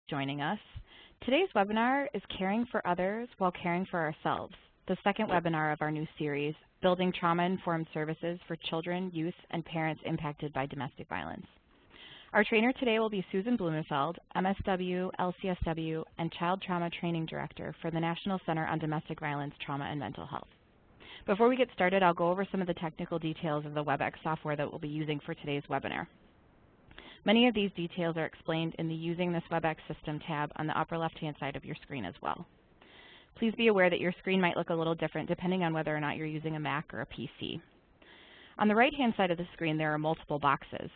joining us. Today's webinar is Caring for Others While Caring for Ourselves, the second webinar of our new series, Building Trauma-Informed Services for Children, Youth, and Parents Impacted by Domestic Violence. Our trainer today will be Susan Blumenfeld, MSW, LCSW, and Child Trauma Training Director for the National Center on Domestic Violence, Trauma, and Mental Health. Before we get started, I'll go over some of the technical details of the WebEx software that we'll be using for today's webinar. Many of these details are explained in the Using this WebEx System tab on the upper left-hand side of your screen as well. Please be aware that your screen might look a little different depending on whether or not you're using a Mac or a PC. On the right-hand side of the screen, there are multiple boxes.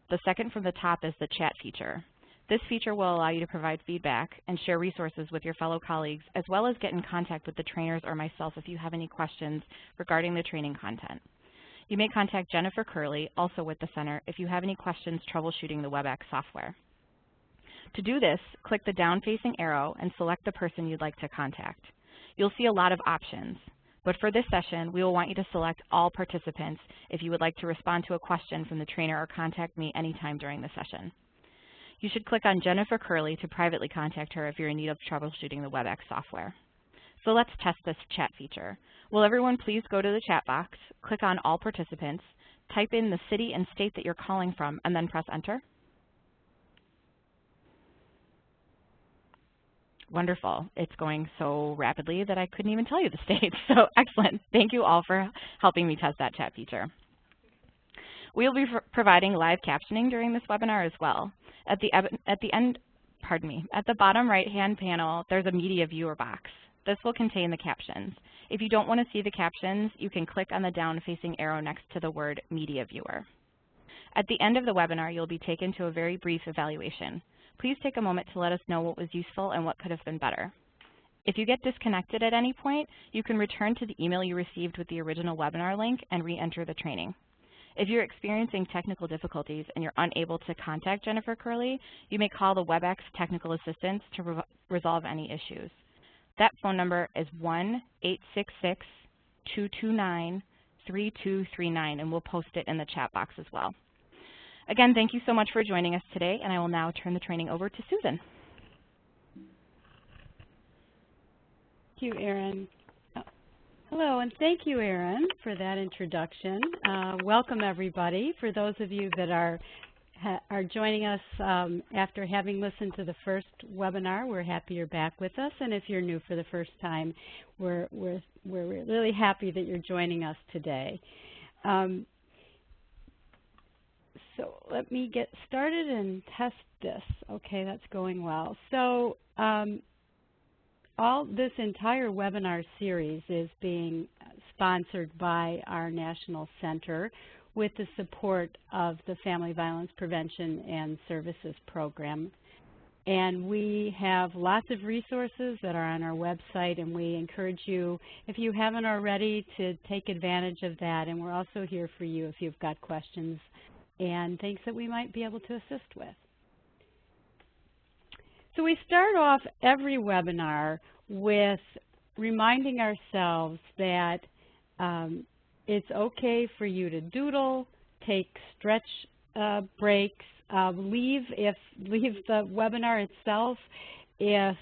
The second from the top is the chat feature. This feature will allow you to provide feedback and share resources with your fellow colleagues, as well as get in contact with the trainers or myself if you have any questions regarding the training content. You may contact Jennifer Curley, also with the Center, if you have any questions troubleshooting the WebEx software. To do this, click the down-facing arrow and select the person you'd like to contact. You'll see a lot of options, but for this session, we will want you to select all participants if you would like to respond to a question from the trainer or contact me anytime during the session. You should click on Jennifer Curley to privately contact her if you're in need of troubleshooting the WebEx software. So let's test this chat feature. Will everyone please go to the chat box, click on All Participants, type in the city and state that you're calling from, and then press Enter? Wonderful. It's going so rapidly that I couldn't even tell you the state. So excellent. Thank you all for helping me test that chat feature. We'll be providing live captioning during this webinar as well. At the bottom right-hand panel, there's a media viewer box. This will contain the captions. If you don't want to see the captions, you can click on the down-facing arrow next to the word Media Viewer. At the end of the webinar, you'll be taken to a very brief evaluation. Please take a moment to let us know what was useful and what could have been better. If you get disconnected at any point, you can return to the email you received with the original webinar link and re-enter the training. If you're experiencing technical difficulties and you're unable to contact Jennifer Curley, you may call the WebEx technical assistance to resolve any issues. That phone number is 1-866-229-3239, and we'll post it in the chat box as well. Again, thank you so much for joining us today, and I will now turn the training over to Susan. Thank you, Erin. Hello, and thank you, Erin, for that introduction. Welcome, everybody. For those of you that are joining us after having listened to the first webinar, we're happy you're back with us. And if you're new for the first time, we're really happy that you're joining us today. So let me get started and test this. Okay, that's going well. So this entire webinar series is being sponsored by our National Center with the support of the Family Violence Prevention and Services Program. And we have lots of resources that are on our website, and we encourage you, if you haven't already, to take advantage of that. And we're also here for you if you've got questions and things that we might be able to assist with. So we start off every webinar with reminding ourselves that it's okay for you to doodle, take stretch breaks, leave the webinar itself if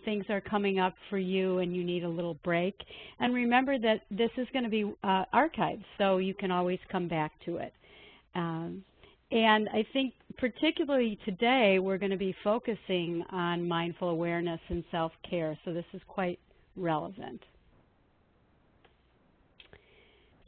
things are coming up for you and you need a little break. And remember that this is going to be archived, so you can always come back to it. And I think particularly today we're going to be focusing on mindful awareness and self-care, so this is quite relevant.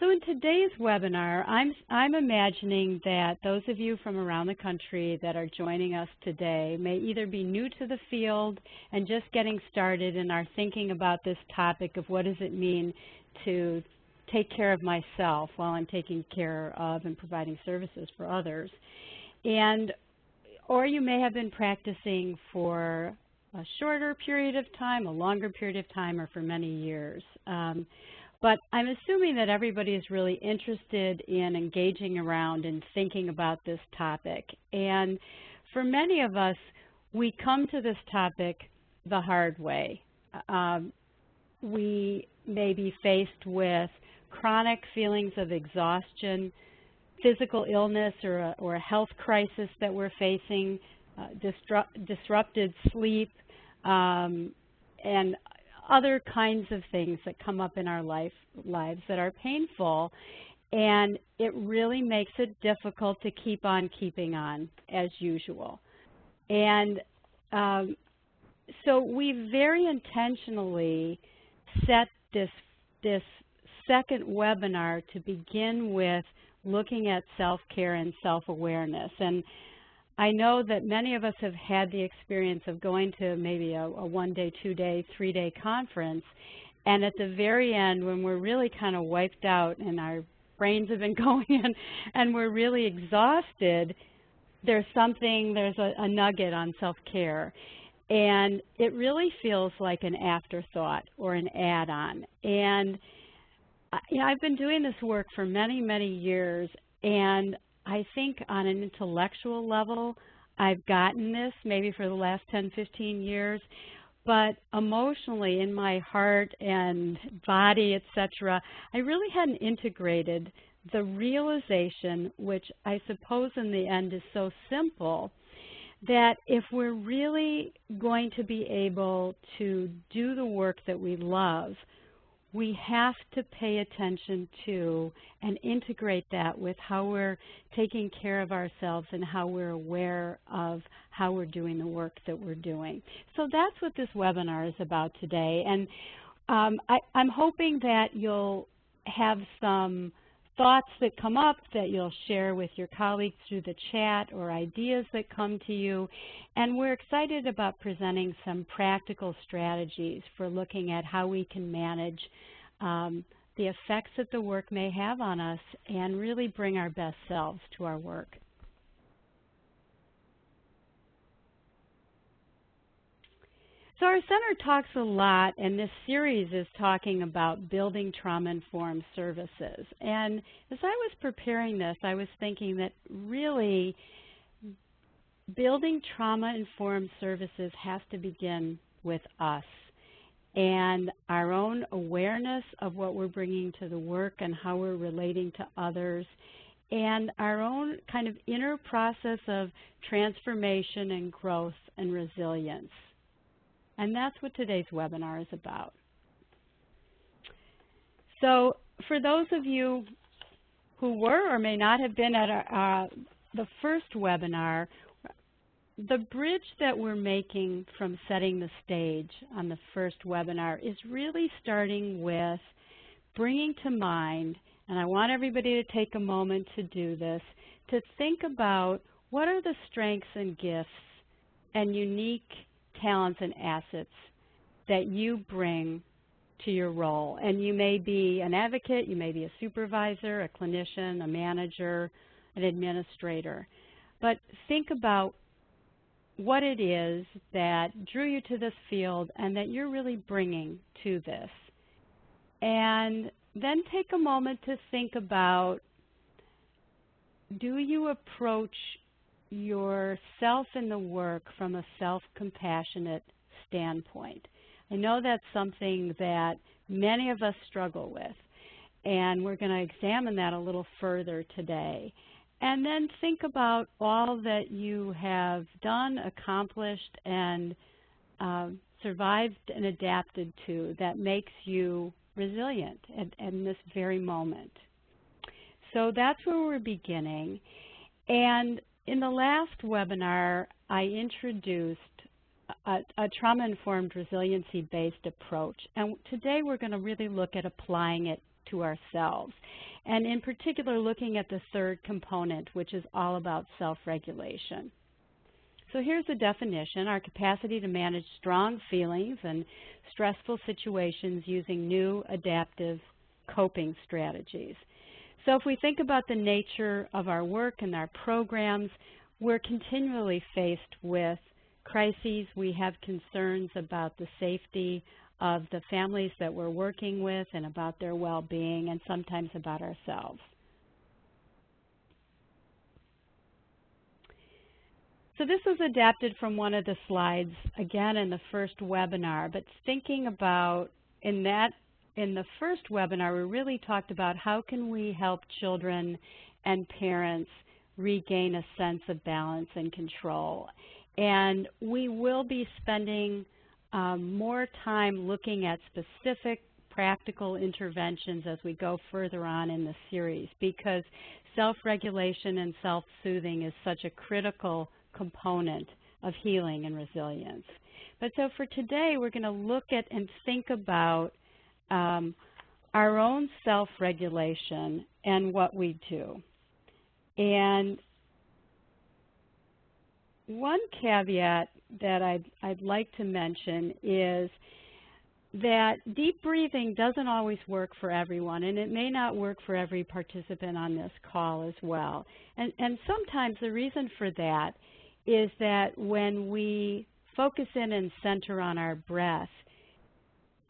So in today's webinar, I'm imagining that those of you from around the country that are joining us today may either be new to the field and just getting started and are thinking about this topic of what does it mean to take care of myself while I'm taking care of and providing services for others. Or you may have been practicing for a shorter period of time, a longer period of time, or for many years. But I'm assuming that everybody is really interested in engaging around and thinking about this topic. And for many of us, we come to this topic the hard way. We may be faced with chronic feelings of exhaustion, physical illness or a health crisis that we're facing, disrupted sleep, and other kinds of things that come up in our lives that are painful, and it really makes it difficult to keep on keeping on as usual. And so we very intentionally set this second webinar to begin with looking at self-care and self-awareness. And I know that many of us have had the experience of going to maybe a one-day, two-day, three-day conference, and at the very end, when we're really kind of wiped out and our brains have been going and we're really exhausted, there's a nugget on self-care. And it really feels like an afterthought or an add-on. And I've been doing this work for many, many years, and I think on an intellectual level, I've gotten this maybe for the last 10, 15 years, but emotionally in my heart and body, etc., I really hadn't integrated the realization, which I suppose in the end is so simple, that if we're really going to be able to do the work that we love, we have to pay attention to and integrate that with how we're taking care of ourselves and how we're aware of how we're doing the work that we're doing. So that's what this webinar is about today. And I'm hoping that you'll have some thoughts that come up that you'll share with your colleagues through the chat, or ideas that come to you. And we're excited about presenting some practical strategies for looking at how we can manage the effects that the work may have on us and really bring our best selves to our work. So our center talks a lot, and this series is talking about building trauma-informed services. And as I was preparing this, I was thinking that really building trauma-informed services has to begin with us and our own awareness of what we're bringing to the work and how we're relating to others, and our own kind of inner process of transformation and growth and resilience. And that's what today's webinar is about. So for those of you who were or may not have been at the first webinar, the bridge that we're making from setting the stage on the first webinar is really starting with bringing to mind, and I want everybody to take a moment to do this, to think about what are the strengths and gifts and unique talents and assets that you bring to your role. And you may be an advocate, you may be a supervisor, a clinician, a manager, an administrator. But think about what it is that drew you to this field and that you're really bringing to this. And then take a moment to think about, do you approach yourself in the work from a self-compassionate standpoint? I know that's something that many of us struggle with, and we're going to examine that a little further today. And then think about all that you have done, accomplished, and survived and adapted to that makes you resilient in this very moment. So that's where we're beginning. And in the last webinar, I introduced a trauma-informed resiliency-based approach. And today we're going to really look at applying it to ourselves. And in particular, looking at the third component, which is all about self-regulation. So here's the definition: our capacity to manage strong feelings and stressful situations using new adaptive coping strategies. So if we think about the nature of our work and our programs, we're continually faced with crises. We have concerns about the safety of the families that we're working with and about their well-being, and sometimes about ourselves. So this was adapted from one of the slides, again, in the first webinar, but thinking about in the first webinar, we really talked about how can we help children and parents regain a sense of balance and control. And we will be spending more time looking at specific practical interventions as we go further on in the series, because self-regulation and self-soothing is such a critical component of healing and resilience. But so for today, we're going to look at and think about our own self-regulation and what we do. And one caveat that I'd like to mention is that deep breathing doesn't always work for everyone, and it may not work for every participant on this call as well. And sometimes the reason for that is that when we focus in and center on our breath,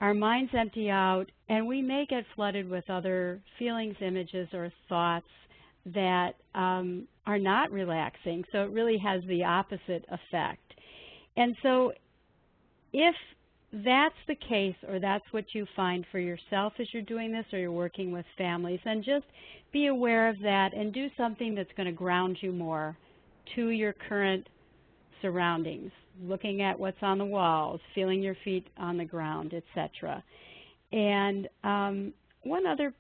our minds empty out, and we may get flooded with other feelings, images, or thoughts that are not relaxing. So it really has the opposite effect. And so if that's the case, or that's what you find for yourself as you're doing this, or you're working with families, then just be aware of that and do something that's going to ground you more to your current surroundings, looking at what's on the walls, feeling your feet on the ground, etc. And one other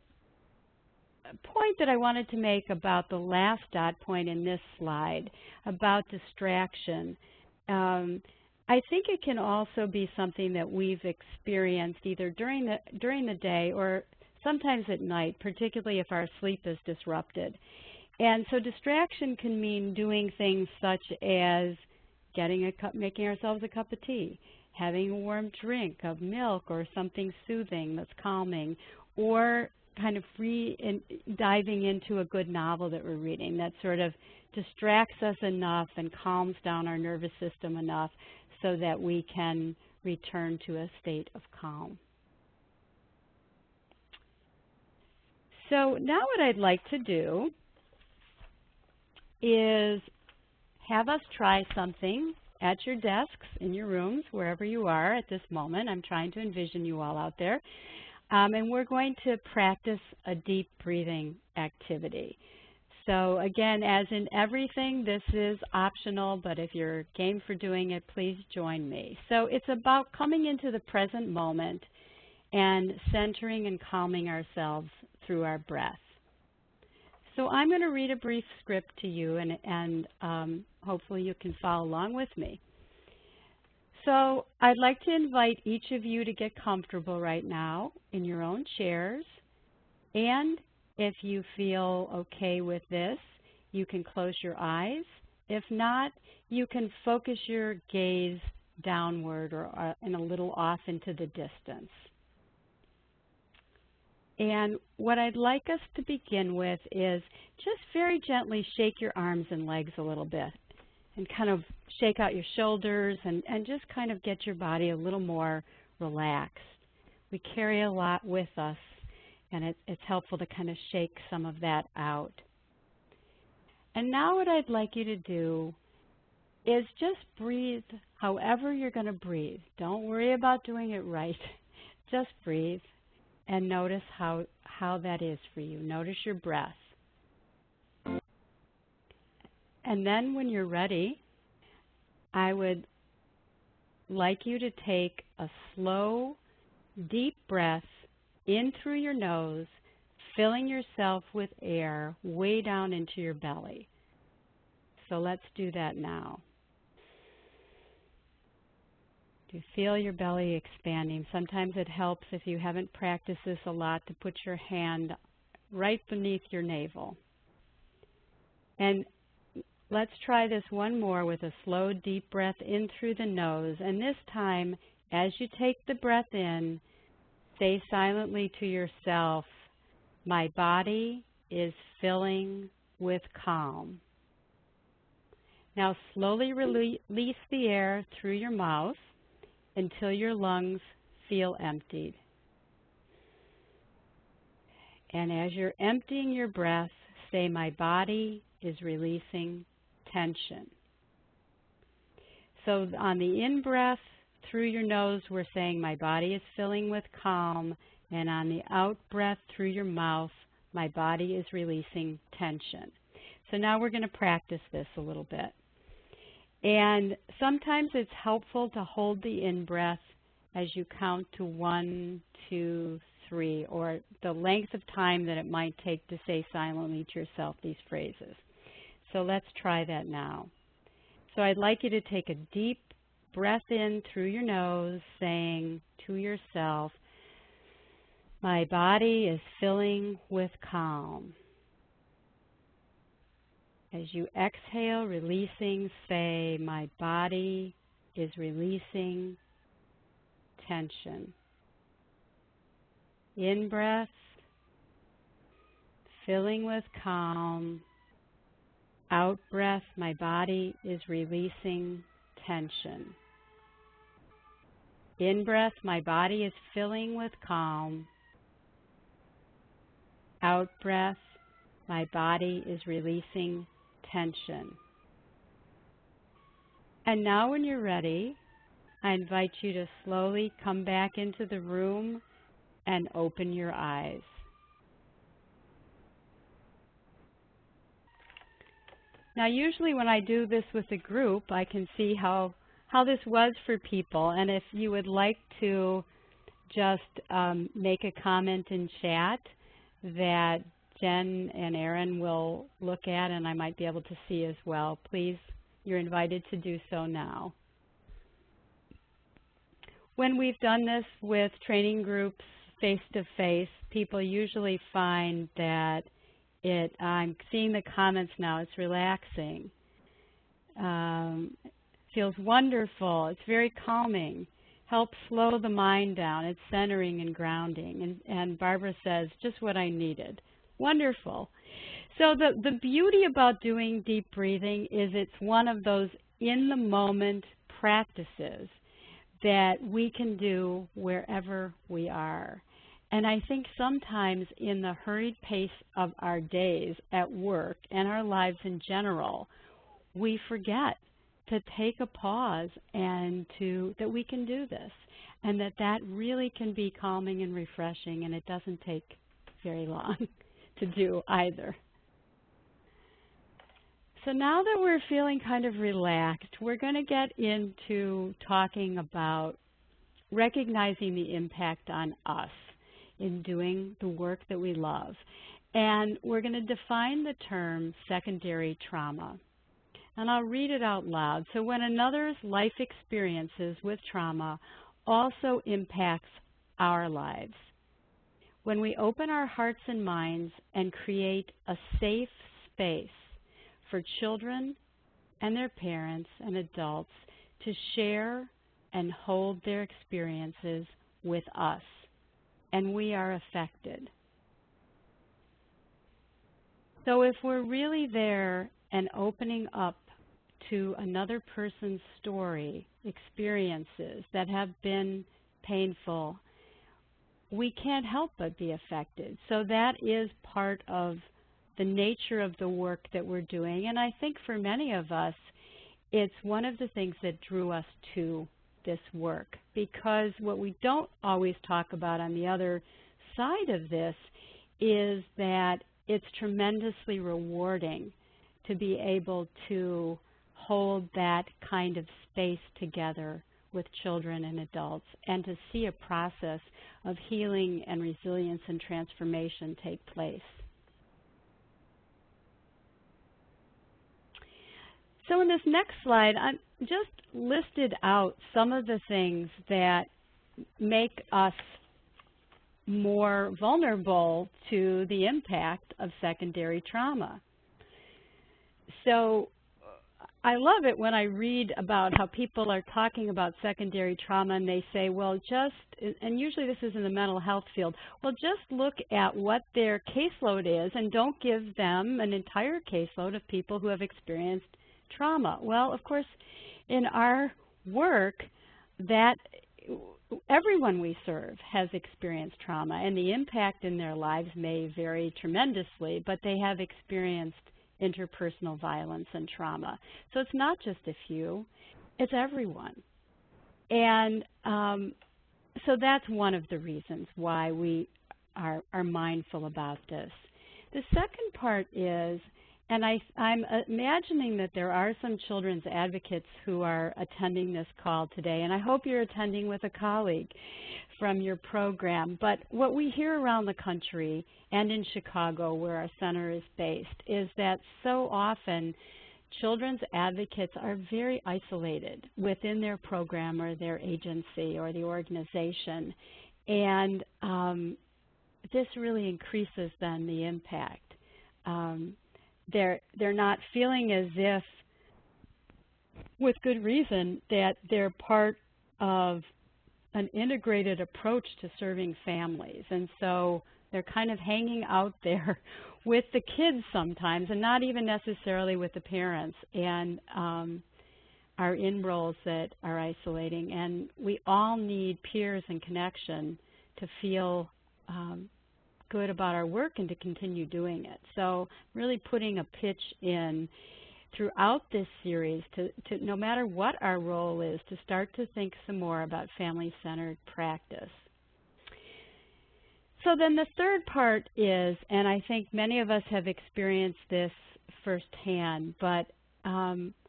point that I wanted to make about the last dot point in this slide about distraction, I think it can also be something that we've experienced either during the day or sometimes at night, particularly if our sleep is disrupted. And so distraction can mean doing things such as making ourselves a cup of tea, having a warm drink of milk or something soothing that's calming, or kind of diving into a good novel that we're reading that sort of distracts us enough and calms down our nervous system enough so that we can return to a state of calm. So now what I'd like to do is have us try something at your desks, in your rooms, wherever you are at this moment. I'm trying to envision you all out there. And we're going to practice a deep breathing activity. So again, as in everything, this is optional, but if you're game for doing it, please join me. So it's about coming into the present moment and centering and calming ourselves through our breath. So I'm going to read a brief script to you, and hopefully you can follow along with me. So I'd like to invite each of you to get comfortable right now in your own chairs. And if you feel okay with this, you can close your eyes. If not, you can focus your gaze downward or and a little off into the distance. And what I'd like us to begin with is just very gently shake your arms and legs a little bit and kind of shake out your shoulders and just kind of get your body a little more relaxed. We carry a lot with us, and it's helpful to kind of shake some of that out. And now what I'd like you to do is just breathe however you're going to breathe. Don't worry about doing it right. Just breathe and notice how that is for you. Notice your breath. And then when you're ready, I would like you to take a slow, deep breath in through your nose, filling yourself with air way down into your belly. So let's do that now. Do you feel your belly expanding? Sometimes it helps, if you haven't practiced this a lot, to put your hand right beneath your navel. And let's try this one more with a slow, deep breath in through the nose. And this time, as you take the breath in, say silently to yourself, "My body is filling with calm." Now slowly release the air through your mouth until your lungs feel emptied. And as you're emptying your breath, say, "My body is releasing tension." So on the in-breath through your nose, we're saying, "My body is filling with calm." And on the out-breath through your mouth, "My body is releasing tension." So now we're going to practice this a little bit. And sometimes it's helpful to hold the in-breath as you count to 1, 2, 3, or the length of time that it might take to say silently to yourself these phrases. So let's try that now. So I'd like you to take a deep breath in through your nose, saying to yourself, my body is filling with calm. As you exhale, releasing, say, my body is releasing tension. In-breath, filling with calm. Out-breath, my body is releasing tension. In-breath, my body is filling with calm. Out-breath, my body is releasing tension. And now when you're ready, I invite you to slowly come back into the room and open your eyes. Now usually when I do this with a group, I can see how this was for people, and if you would like to just make a comment in chat that Jen and Erin will look at and I might be able to see as well, please, you're invited to do so now. When we've done this with training groups face-to-face, people usually find that I'm seeing the comments now, it's relaxing. Feels wonderful, it's very calming, helps slow the mind down, it's centering and grounding. And Barbara says, just what I needed. Wonderful. So the beauty about doing deep breathing is it's one of those in-the-moment practices that we can do wherever we are. And I think sometimes in the hurried pace of our days at work and our lives in general, we forget to take a pause and that we can do this, and that really can be calming and refreshing, and it doesn't take very long to do either. So now that we're feeling kind of relaxed, we're going to get into talking about recognizing the impact on us in doing the work that we love. And we're going to define the term secondary trauma. And I'll read it out loud. So when another's life experiences with trauma also impacts our lives. When we open our hearts and minds and create a safe space for children and their parents and adults to share and hold their experiences with us, and we are affected. So if we're really there and opening up to another person's story, experiences that have been painful, we can't help but be affected. So that is part of the nature of the work that we're doing. And I think for many of us, it's one of the things that drew us to this work, because what we don't always talk about on the other side of this is that it's tremendously rewarding to be able to hold that kind of space together with children and adults, and to see a process of healing and resilience and transformation take place. So in this next slide, I just listed out some of the things that make us more vulnerable to the impact of secondary trauma. So I love it when I read about how people are talking about secondary trauma and they say, well, and usually this is in the mental health field, well, just look at what their caseload is and don't give them an entire caseload of people who have experienced trauma. Well, of course, in our work, that everyone we serve has experienced trauma, and the impact in their lives may vary tremendously, but they have experienced interpersonal violence and trauma. So it's not just a few, it's everyone. And so that's one of the reasons why we are mindful about this. The second part is, And I'm imagining that there are some children's advocates who are attending this call today, and I hope you're attending with a colleague from your program. But what we hear around the country and in Chicago, where our center is based, is that so often children's advocates are very isolated within their program or their agency or the organization. And this really increases then the impact. They're not feeling as if, with good reason, that they're part of an integrated approach to serving families. And so they're kind of hanging out there with the kids sometimes, and not even necessarily with the parents, and are in roles that are isolating. And we all need peers and connection to feel good about our work and to continue doing it. So really putting a pitch in throughout this series to no matter what our role is, to start to think some more about family-centered practice. So then the third part is, and I think many of us have experienced this firsthand, but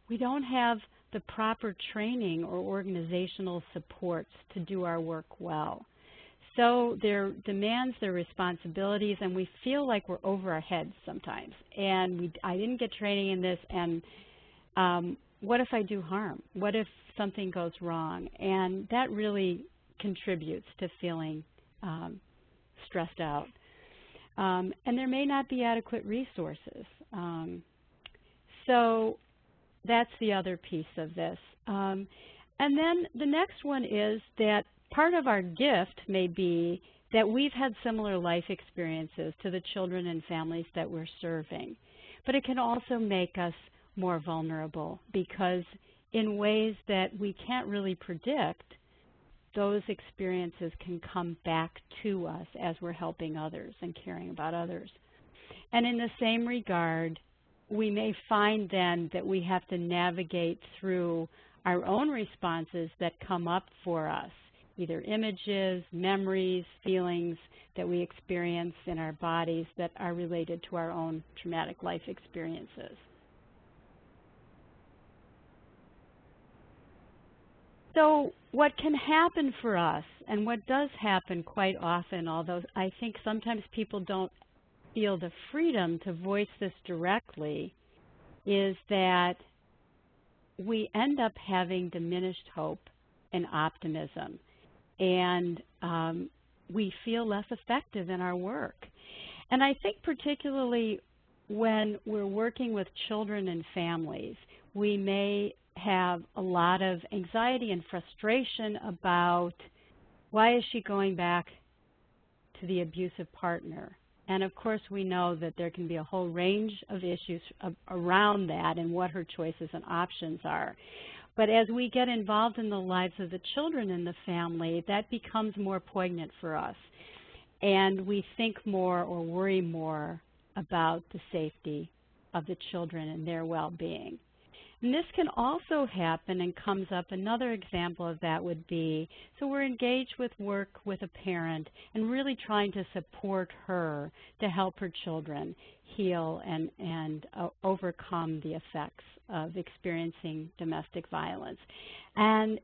we don't have the proper training or organizational supports to do our work well. So there demands their responsibilities, and we feel like we're over our heads sometimes. And I didn't get training in this, and what if I do harm? What if something goes wrong? And that really contributes to feeling stressed out. And there may not be adequate resources. So that's the other piece of this. And then the next one is that part of our gift may be that we've had similar life experiences to the children and families that we're serving. But it can also make us more vulnerable, because in ways that we can't really predict, those experiences can come back to us as we're helping others and caring about others. And in the same regard, we may find then that we have to navigate through our own responses that come up for us, either images, memories, feelings that we experience in our bodies that are related to our own traumatic life experiences. So what can happen for us, and what does happen quite often, although I think sometimes people don't feel the freedom to voice this directly, is that we end up having diminished hope and optimism, and we feel less effective in our work. And I think particularly when we're working with children and families, we may have a lot of anxiety and frustration about, why is she going back to the abusive partner? And of course we know that there can be a whole range of issues around that and what her choices and options are. But as we get involved in the lives of the children in the family, that becomes more poignant for us. And we think more or worry more about the safety of the children and their well-being. And this can also happen, and comes up, another example of that would be, so we're engaged with work with a parent and really trying to support her to help her children heal and overcome the effects of experiencing domestic violence. And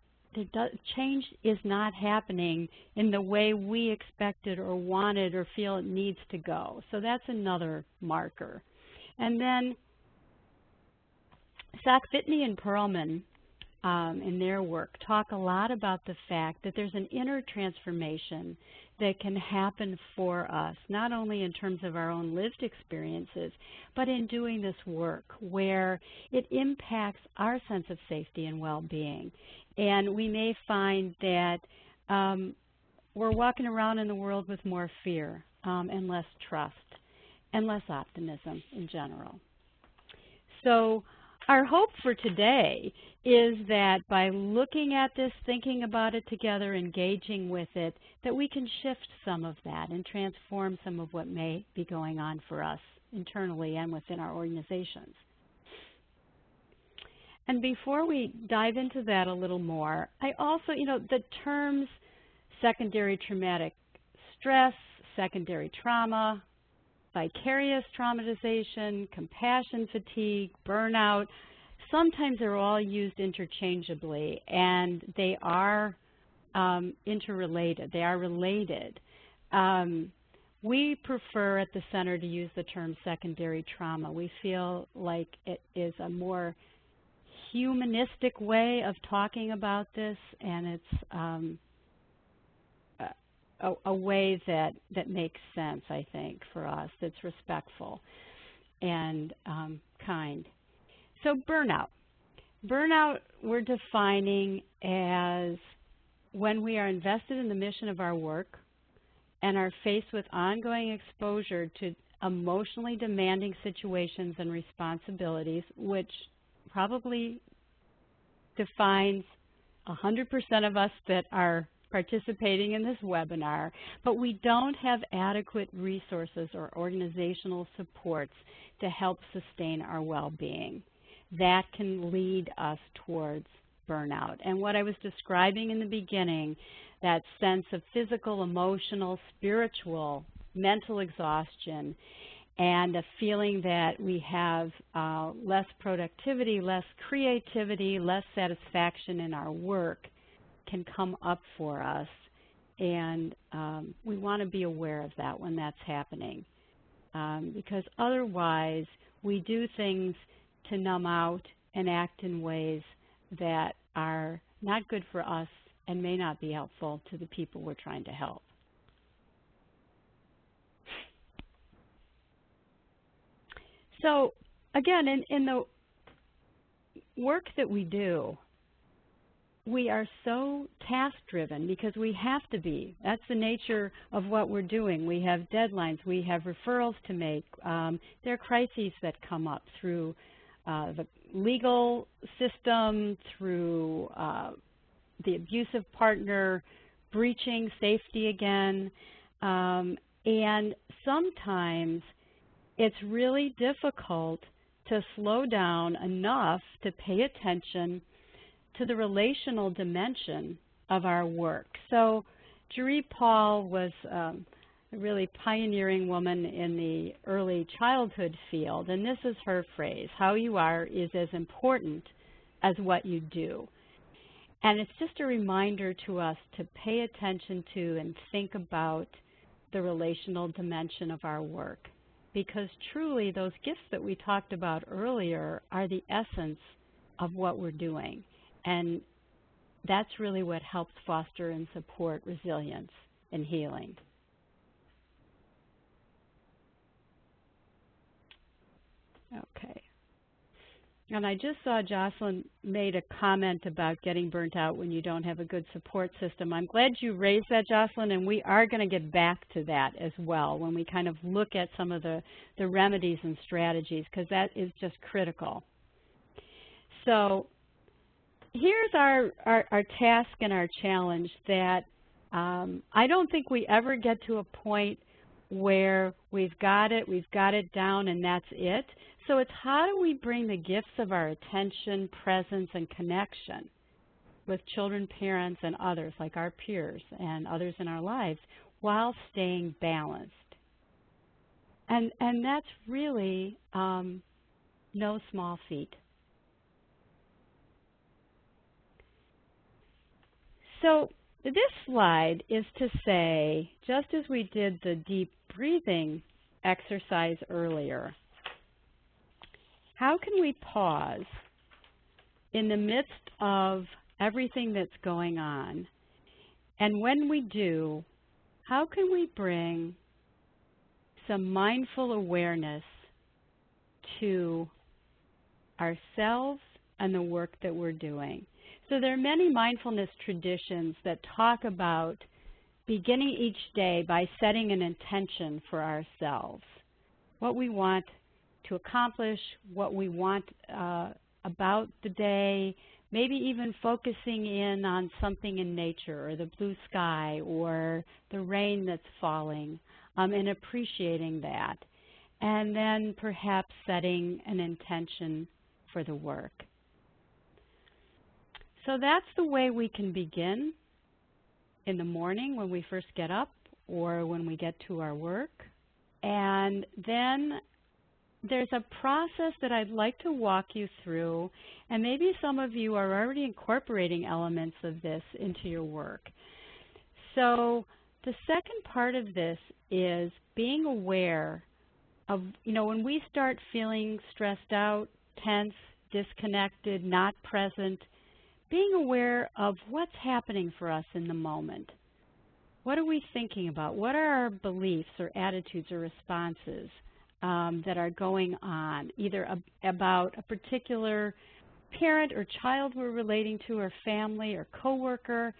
change is not happening in the way we expected or wanted or feel it needs to go. So that's another marker. And then Sackvitney and Perlman in their work talk a lot about the fact that there's an inner transformation that can happen for us, not only in terms of our own lived experiences, but in doing this work where it impacts our sense of safety and well-being. And we may find that we're walking around in the world with more fear and less trust and less optimism in general. So our hope for today is that by looking at this, thinking about it together, engaging with it, that we can shift some of that and transform some of what may be going on for us internally and within our organizations. And before we dive into that a little more, I also, the terms secondary traumatic stress, secondary trauma, vicarious traumatization, compassion fatigue, burnout. Sometimes they're all used interchangeably, and they are interrelated. They are related. We prefer at the center to use the term secondary trauma. We feel like it is a more humanistic way of talking about this, and it's a way that makes sense, I think, for us, that's respectful and kind. So burnout. Burnout we're defining as when we are invested in the mission of our work and are faced with ongoing exposure to emotionally demanding situations and responsibilities, which probably defines 100% of us that are participating in this webinar, but we don't have adequate resources or organizational supports to help sustain our well-being. That can lead us towards burnout. And what I was describing in the beginning, that sense of physical, emotional, spiritual, mental exhaustion, and a feeling that we have less productivity, less creativity, less satisfaction in our work, can come up for us, and we want to be aware of that when that's happening, because otherwise we do things to numb out and act in ways that are not good for us and may not be helpful to the people we're trying to help. So again, in the work that we do, we are so task-driven because we have to be. That's the nature of what we're doing. We have deadlines. We have referrals to make. There are crises that come up through the legal system, through the abusive partner breaching safety again. And sometimes it's really difficult to slow down enough to pay attention to the relational dimension of our work. So Jeree Paul was a really pioneering woman in the early childhood field, and this is her phrase: how you are is as important as what you do. And it's just a reminder to us to pay attention to and think about the relational dimension of our work, because truly those gifts that we talked about earlier are the essence of what we're doing. And that's really what helps foster and support resilience and healing. Okay. And I just saw Jocelyn made a comment about getting burnt out when you don't have a good support system. I'm glad you raised that, Jocelyn, and we are going to get back to that as well when we kind of look at some of the remedies and strategies, because that is just critical. So here's our task and our challenge that I don't think we ever get to a point where we've got it down and that's it. So it's how do we bring the gifts of our attention, presence, and connection with children, parents, and others like our peers and others in our lives while staying balanced. And that's really no small feat. So this slide is to say, just as we did the deep breathing exercise earlier, how can we pause in the midst of everything that's going on? And when we do, how can we bring some mindful awareness to ourselves and the work that we're doing? So there are many mindfulness traditions that talk about beginning each day by setting an intention for ourselves, what we want to accomplish, what we want about the day, maybe even focusing in on something in nature or the blue sky or the rain that's falling, and appreciating that. And then perhaps setting an intention for the work. So that's the way we can begin in the morning when we first get up or when we get to our work. And then there's a process that I'd like to walk you through, and maybe some of you are already incorporating elements of this into your work. So the second part of this is being aware of, when we start feeling stressed out, tense, disconnected, not present, being aware of what's happening for us in the moment. What are we thinking about? What are our beliefs or attitudes or responses that are going on, either about a particular parent or child we're relating to, or family or coworker,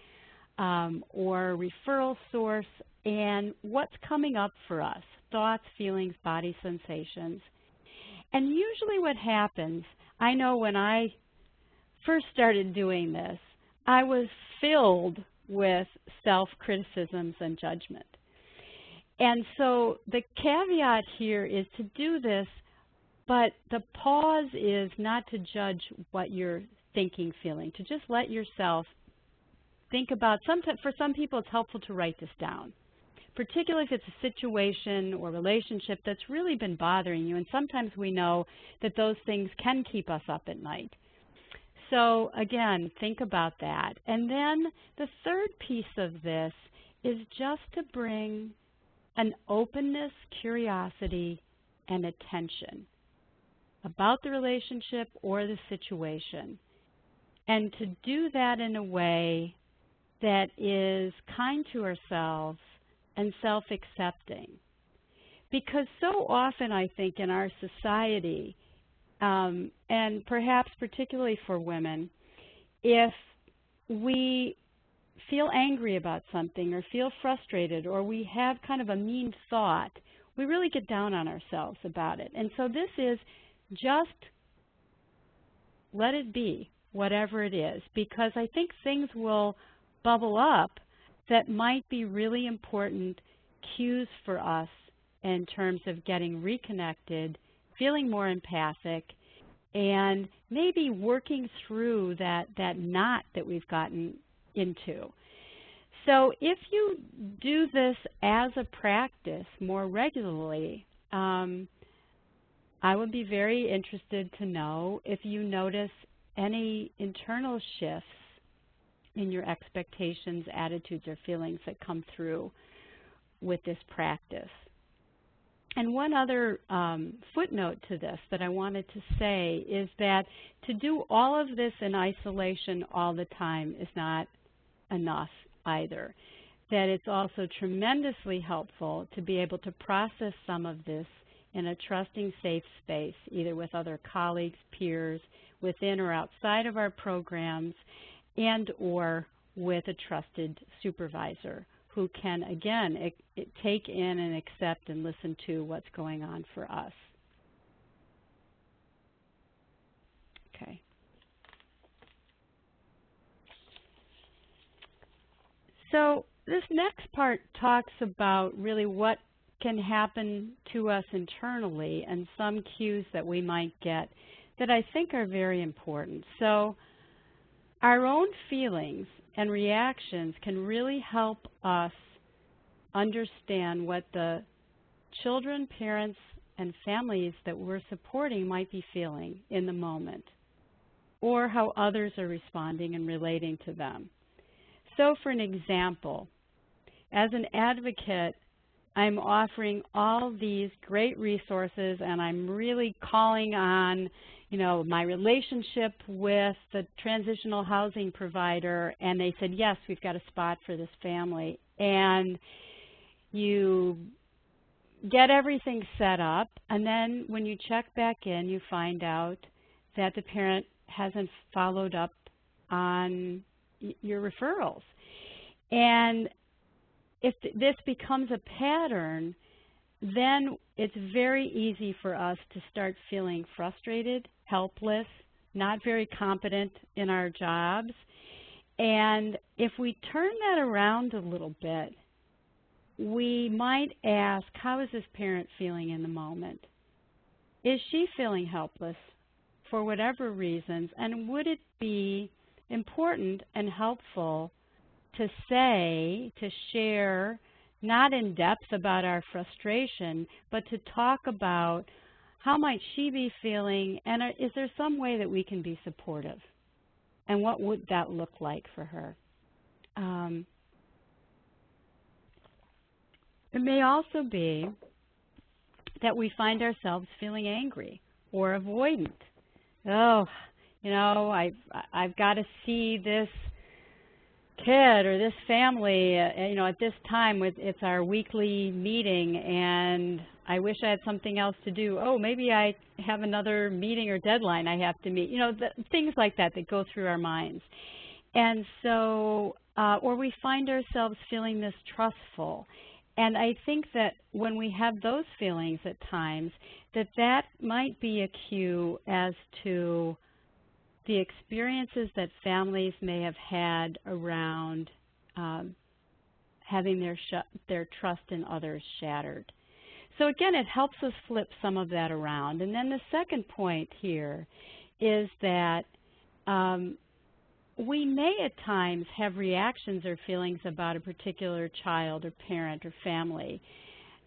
or referral source, and what's coming up for us, thoughts, feelings, body sensations. And usually what happens, I know when I first started doing this, I was filled with self-criticisms and judgment. And so the caveat here is to do this, but the pause is not to judge what you're thinking, feeling, to just let yourself think about, for some people it's helpful to write this down, particularly if it's a situation or relationship that's really been bothering you, and sometimes we know that those things can keep us up at night. So again, think about that. And then the third piece of this is just to bring an openness, curiosity, and attention about the relationship or the situation. And to do that in a way that is kind to ourselves and self-accepting. Because so often, I think, in our society, and perhaps particularly for women, if we feel angry about something or feel frustrated or we have kind of a mean thought, we really get down on ourselves about it. And so this is just let it be, whatever it is, because I think things will bubble up that might be really important cues for us in terms of getting reconnected, feeling more empathic, and maybe working through that knot that we've gotten into. So if you do this as a practice more regularly, I would be very interested to know if you notice any internal shifts in your expectations, attitudes, or feelings that come through with this practice. And one other footnote to this that I wanted to say is that to do all of this in isolation all the time is not enough either. That it's also tremendously helpful to be able to process some of this in a trusting, safe space, either with other colleagues, peers, within or outside of our programs, and or with a trusted supervisor who can, again, take in and accept and listen to what's going on for us. Okay. So this next part talks about really what can happen to us internally and some cues that we might get that I think are very important. So our own feelings and reactions can really help us understand what the children, parents, and families that we're supporting might be feeling in the moment, or how others are responding and relating to them. So for an example, as an advocate, I'm offering all these great resources, and I'm really calling on, my relationship with the transitional housing provider, and they said, yes, we've got a spot for this family. And you get everything set up, and then when you check back in, you find out that the parent hasn't followed up on your referrals. And if this becomes a pattern, then it's very easy for us to start feeling frustrated, helpless, not very competent in our jobs. And if we turn that around a little bit, we might ask, how is this parent feeling in the moment? Is she feeling helpless for whatever reasons? And would it be important and helpful to say, to share not in depth about our frustration, but to talk about how might she be feeling, and is there some way that we can be supportive? And what would that look like for her? It may also be that we find ourselves feeling angry or avoidant. Oh, you know, I've got to see this kid or this family, you know, at this time. It's our weekly meeting, and I wish I had something else to do. Oh, maybe I have another meeting or deadline I have to meet. You know, things like that that go through our minds. And so, or we find ourselves feeling mistrustful. And I think that when we have those feelings at times, that might be a cue as to the experiences that families may have had around having their trust in others shattered. So again, it helps us flip some of that around. And then the second point here is that we may at times have reactions or feelings about a particular child or parent or family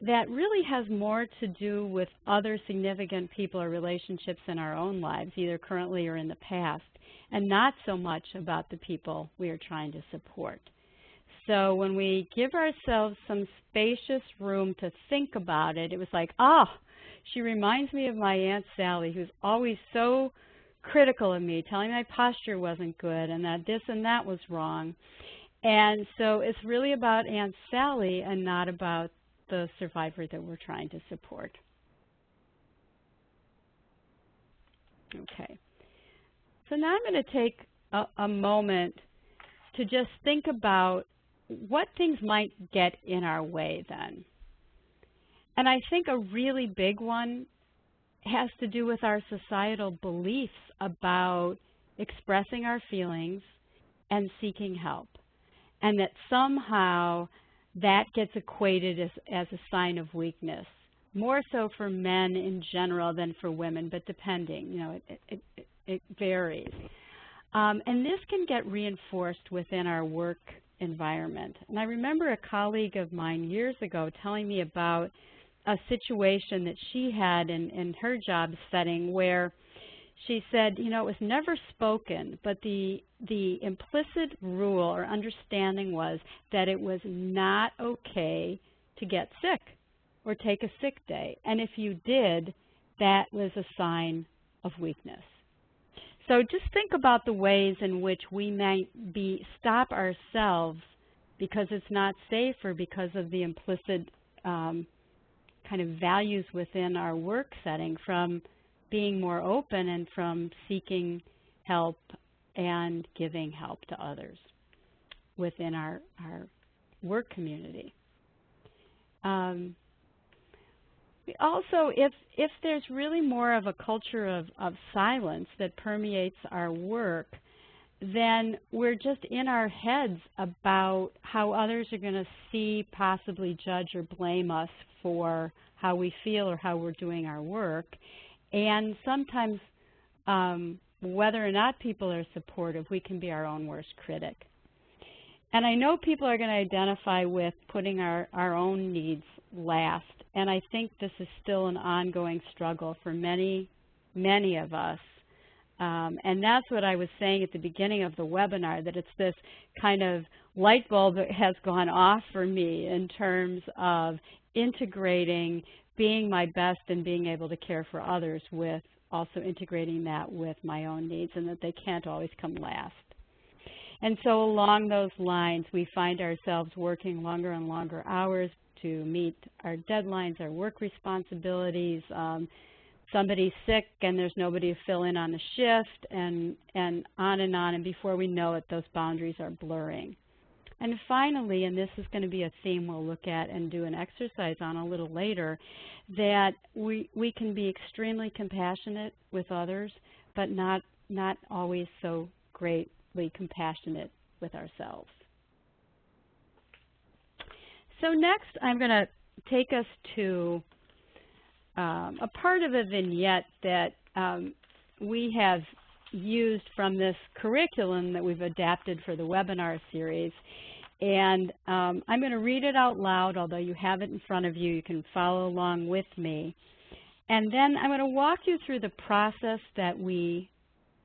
that really has more to do with other significant people or relationships in our own lives, either currently or in the past, and not so much about the people we are trying to support. So when we give ourselves some spacious room to think about it, it was like, oh, she reminds me of my Aunt Sally, who's always so critical of me, telling me my posture wasn't good and that this and that was wrong. And so it's really about Aunt Sally and not about the survivor that we're trying to support. Okay. So now I'm going to take a moment to just think about what things might get in our way then. And I think a really big one has to do with our societal beliefs about expressing our feelings and seeking help, and that somehow that gets equated as a sign of weakness, more so for men in general than for women, but depending, you know, it varies. And this can get reinforced within our work environment. And I remember a colleague of mine years ago telling me about a situation that she had in her job setting where she said, you know, it was never spoken, but the implicit rule or understanding was that it was not okay to get sick or take a sick day. And if you did, that was a sign of weakness. So just think about the ways in which we might stop ourselves because it's not safe or because of the implicit kind of values within our work setting from being more open and from seeking help and giving help to others within our work community. Also, if there's really more of a culture of silence that permeates our work, then we're just in our heads about how others are going to see, possibly judge or blame us for how we feel or how we're doing our work. And sometimes, whether or not people are supportive, we can be our own worst critic. And I know people are going to identify with putting our own needs last, and I think this is still an ongoing struggle for many, many of us. And that's what I was saying at the beginning of the webinar, that it's this kind of light bulb that has gone off for me in terms of integrating being my best and being able to care for others with also integrating that with my own needs, and that they can't always come last. And so along those lines, we find ourselves working longer and longer hours to meet our deadlines, our work responsibilities. Somebody's sick and there's nobody to fill in on the shift, and on, and before we know it, those boundaries are blurring. And finally, and this is going to be a theme we'll look at and do an exercise on a little later, that we can be extremely compassionate with others, but not always so greatly compassionate with ourselves. So next, I'm going to take us to a part of a vignette that we have used from this curriculum that we've adapted for the webinar series. And I'm going to read it out loud, although you have it in front of you. You can follow along with me. And then I'm going to walk you through the process that we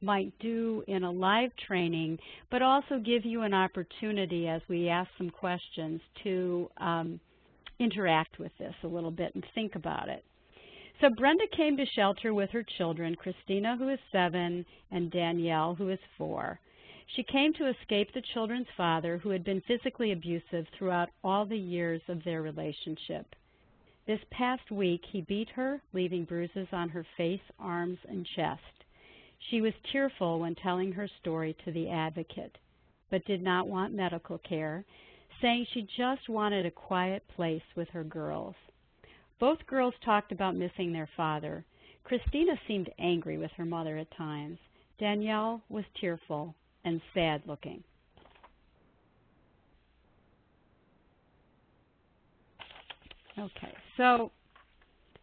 might do in a live training, but also give you an opportunity as we ask some questions to interact with this a little bit and think about it. So Brenda came to shelter with her children, Christina, who is 7, and Danielle, who is 4. She came to escape the children's father, who had been physically abusive throughout all the years of their relationship. This past week, he beat her, leaving bruises on her face, arms, and chest. She was tearful when telling her story to the advocate, but did not want medical care, saying she just wanted a quiet place with her girls. Both girls talked about missing their father. Christina seemed angry with her mother at times. Danielle was tearful and sad-looking. Okay, so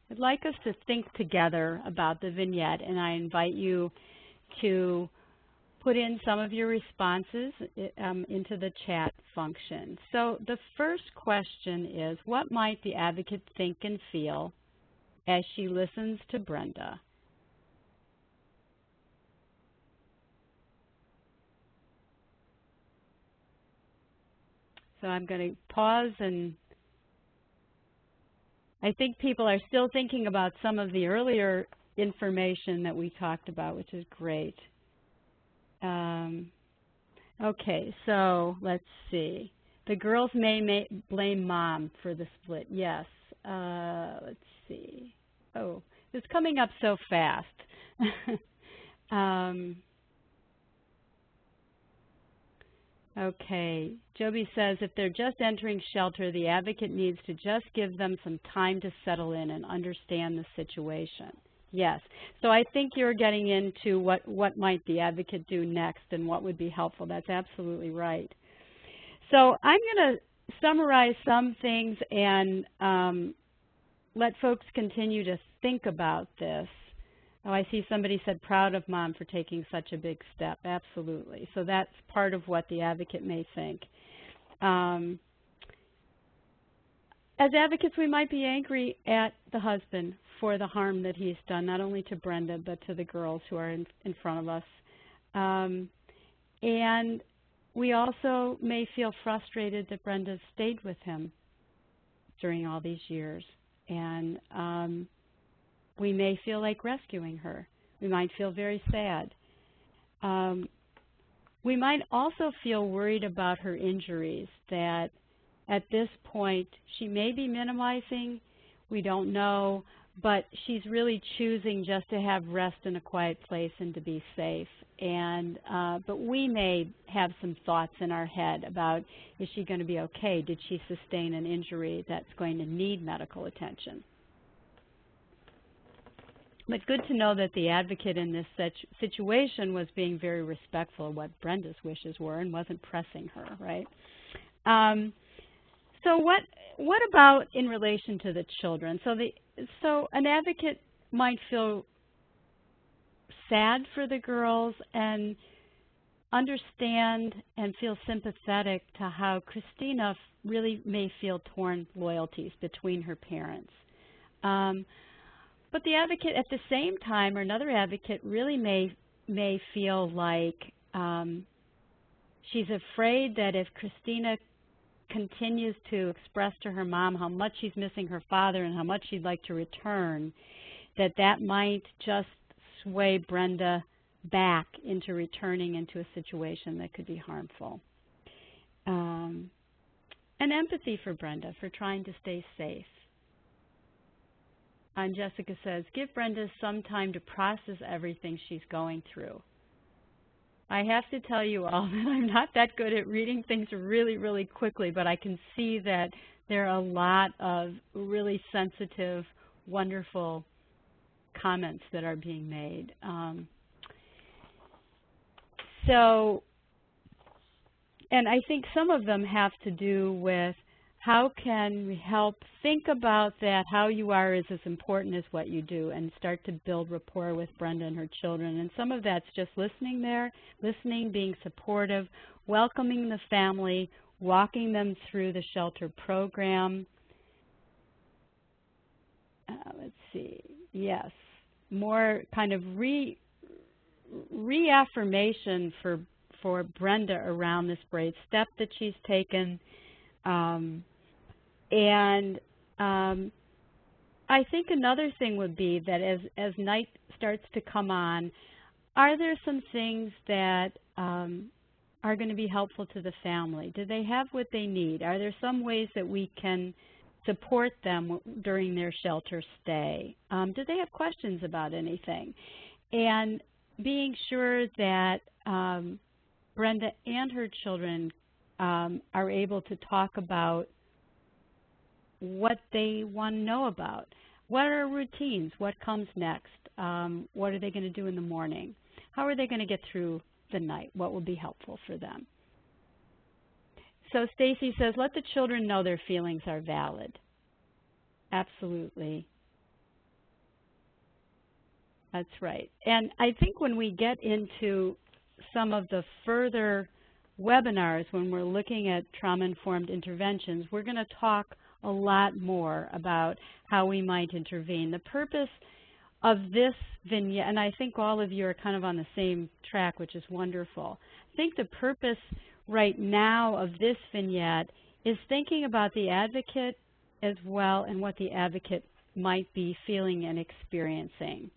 I'd like us to think together about the vignette, and I invite you to put in some of your responses into the chat function. So the first question is, what might the advocate think and feel as she listens to Brenda? So I'm going to pause, and I think people are still thinking about some of the earlier information that we talked about, which is great. Okay, so let's see. The girls may blame mom for the split. Yes. Let's see. Oh, it's coming up so fast. Okay, Joby says if they're just entering shelter, the advocate needs to just give them some time to settle in and understand the situation. Yes, so I think you're getting into what might the advocate do next and what would be helpful. That's absolutely right. So I'm going to summarize some things and let folks continue to think about this. Oh, I see somebody said proud of mom for taking such a big step. Absolutely. So that's part of what the advocate may think. As advocates, we might be angry at the husband for the harm that he's done, not only to Brenda, but to the girls who are in front of us. And we also may feel frustrated that Brenda stayed with him during all these years. And we may feel like rescuing her. We might feel very sad. We might also feel worried about her injuries, that at this point she may be minimizing, we don't know, but she's really choosing just to have rest in a quiet place and to be safe. And but we may have some thoughts in our head about, is she going to be okay? Did she sustain an injury that's going to need medical attention? But good to know that the advocate in this situation was being very respectful of what Brenda's wishes were and wasn't pressing her, right? So what about in relation to the children? So an advocate might feel sad for the girls and understand and feel sympathetic to how Christina really may feel torn loyalties between her parents. But the advocate at the same time, or another advocate, really may feel like she's afraid that if Christina continues to express to her mom how much she's missing her father and how much she'd like to return, that might just sway Brenda back into returning into a situation that could be harmful. And empathy for Brenda for trying to stay safe. And Jessica says, give Brenda some time to process everything she's going through. I have to tell you all that I'm not that good at reading things really, really quickly, but I can see that there are a lot of really sensitive, wonderful comments that are being made. And I think some of them have to do with how can we help think about that, how you are is as important as what you do, and start to build rapport with Brenda and her children. And some of that's just listening there, listening, being supportive, welcoming the family, walking them through the shelter program. Let's see, yes, more kind of reaffirmation for Brenda around this brave step that she's taken. I think another thing would be that as night starts to come on, are there some things that are going to be helpful to the family? Do they have what they need? Are there some ways that we can support them during their shelter stay? Do they have questions about anything? And being sure that Brenda and her children are able to talk about what they want to know about. What are routines? What comes next? What are they going to do in the morning? How are they going to get through the night? What will be helpful for them? So Stacy says, let the children know their feelings are valid. Absolutely. That's right. And I think when we get into some of the further webinars, when we're looking at trauma-informed interventions, we're going to talk a lot more about how we might intervene. The purpose of this vignette, and I think all of you are kind of on the same track, which is wonderful. I think the purpose right now of this vignette is thinking about the advocate as well and what the advocate might be feeling and experiencing.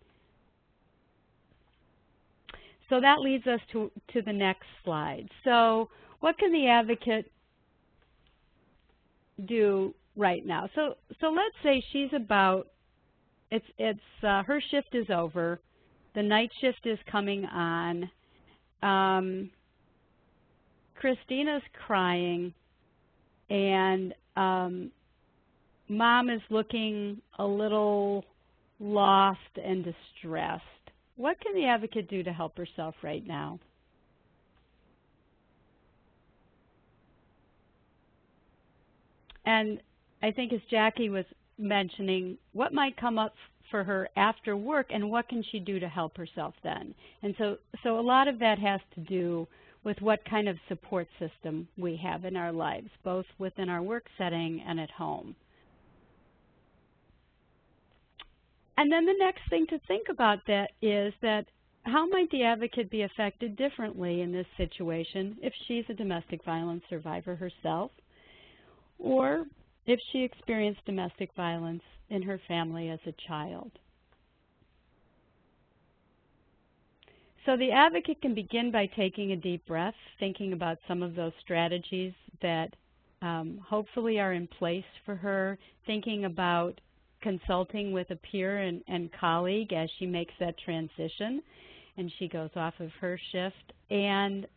So that leads us to the next slide. So what can the advocate do right now? So let's say she's about, her shift is over, the night shift is coming on, Christina's crying, and Mom is looking a little lost and distressed. What can the advocate do to help herself right now? And I think as Jackie was mentioning, what might come up for her after work and what can she do to help herself then? And so a lot of that has to do with what kind of support system we have in our lives, both within our work setting and at home. And then the next thing to think about that is that how might the advocate be affected differently in this situation if she's a domestic violence survivor herself, or if she experienced domestic violence in her family as a child. So the advocate can begin by taking a deep breath, thinking about some of those strategies that hopefully are in place for her, thinking about consulting with a peer and colleague as she makes that transition and she goes off of her shift. And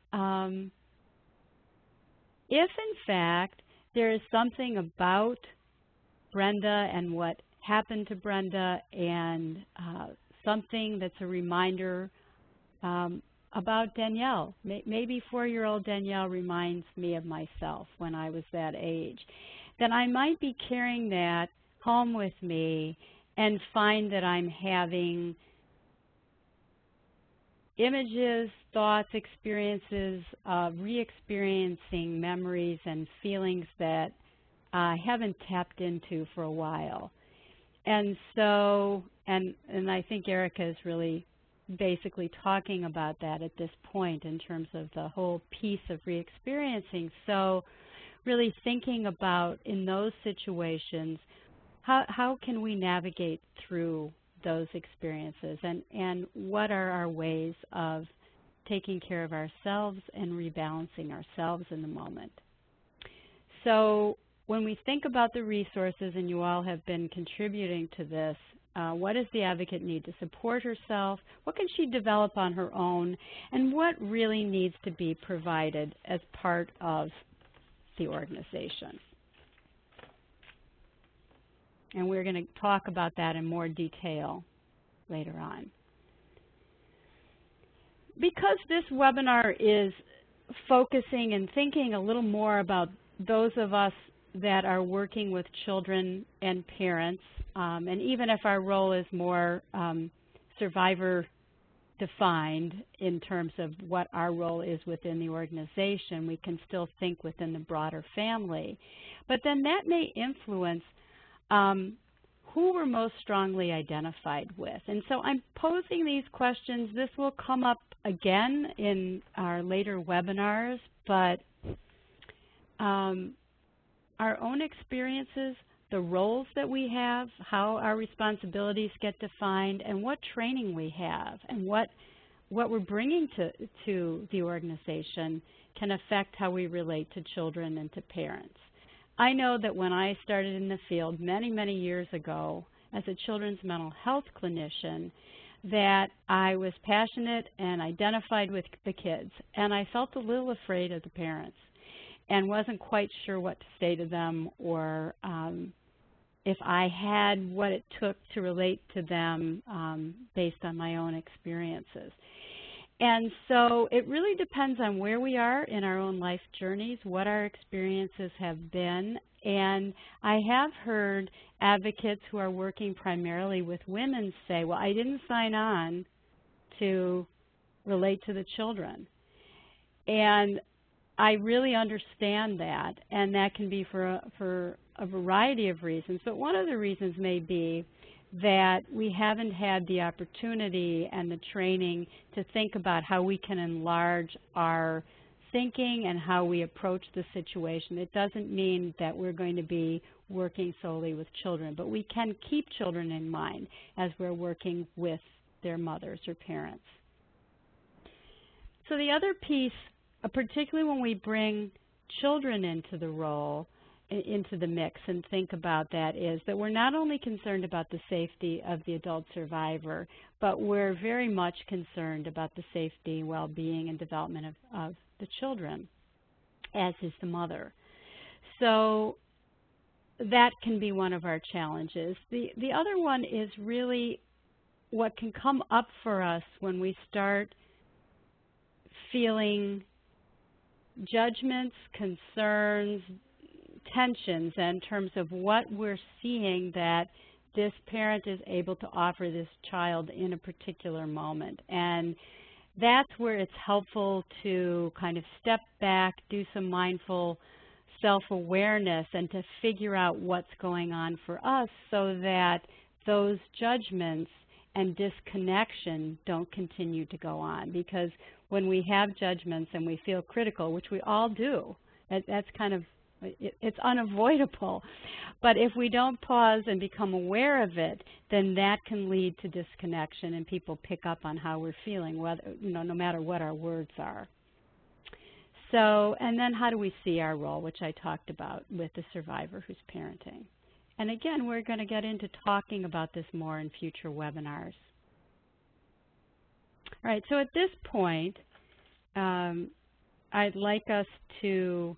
if in fact there is something about Brenda and what happened to Brenda and something that's a reminder about Danielle, maybe 4-year-old Danielle reminds me of myself when I was that age, then I might be carrying that home with me and find that I'm having images, thoughts, experiences, re-experiencing memories and feelings that I haven't tapped into for a while. And so, and I think Erica is really basically talking about that at this point in terms of the whole piece of re-experiencing. So really thinking about in those situations, how can we navigate through those experiences and what are our ways of taking care of ourselves and rebalancing ourselves in the moment. So when we think about the resources, and you all have been contributing to this, what does the advocate need to support herself? What can she develop on her own? And what really needs to be provided as part of the organization? And we're going to talk about that in more detail later on. Because this webinar is focusing and thinking a little more about those of us that are working with children and parents, and even if our role is more survivor defined in terms of what our role is within the organization. We can still think within the broader family. But then that may influence who we're most strongly identified with. And so I'm posing these questions. This will come up again in our later webinars, but our own experiences, the roles that we have, how our responsibilities get defined, and what training we have, and what we're bringing to the organization can affect how we relate to children and to parents. I know that when I started in the field many, many years ago as a children's mental health clinician, that I was passionate and identified with the kids, and I felt a little afraid of the parents and wasn't quite sure what to say to them, or if I had what it took to relate to them based on my own experiences. And so it really depends on where we are in our own life journeys, what our experiences have been. And I have heard advocates who are working primarily with women say, well, I didn't sign on to relate to the children. And I really understand that, and that can be for a variety of reasons. But one of the reasons may be that we haven't had the opportunity and the training to think about how we can enlarge our thinking and how we approach the situation. It doesn't mean that we're going to be working solely with children, but we can keep children in mind as we're working with their mothers or parents. So the other piece, particularly when we bring children into the role, into the mix and think about that, is that we're not only concerned about the safety of the adult survivor, but we're very much concerned about the safety, well-being, and development of the children, as is the mother. So that can be one of our challenges. The other one is really what can come up for us when we start feeling judgments, concerns, tensions in terms of what we're seeing that this parent is able to offer this child in a particular moment. And that's where it's helpful to kind of step back, do some mindful self-awareness, and to figure out what's going on for us so that those judgments and disconnection don't continue to go on. Because when we have judgments and we feel critical, which we all do, that's kind of, it's unavoidable. But if we don't pause and become aware of it, then that can lead to disconnection, and people pick up on how we're feeling, whether, no matter what our words are. So, and then how do we see our role, which I talked about with the survivor who's parenting. And again, we're going to get into talking about this more in future webinars. All right, so at this point, I'd like us to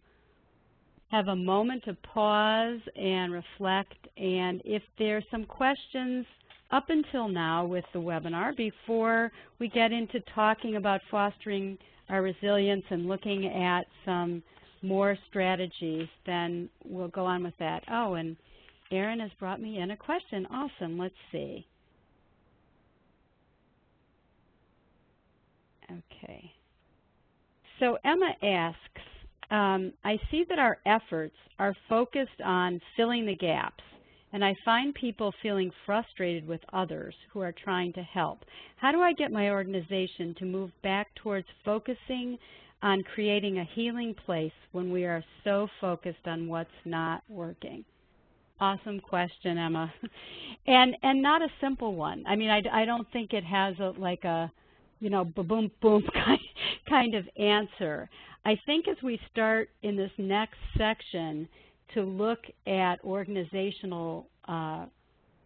have a moment to pause and reflect, and if there's some questions up until now with the webinar, before we get into talking about fostering our resilience and looking at some more strategies, then we'll go on with that. Oh, and Erin has brought me in a question. Awesome. Let's see. Okay. So Emma asks, I see that our efforts are focused on filling the gaps, and I find people feeling frustrated with others who are trying to help. How do I get my organization to move back towards focusing on creating a healing place when we are so focused on what's not working? Awesome question, Emma. And not a simple one. I mean, I don't think it has like a, boom, boom kind of answer. I think as we start in this next section to look at organizational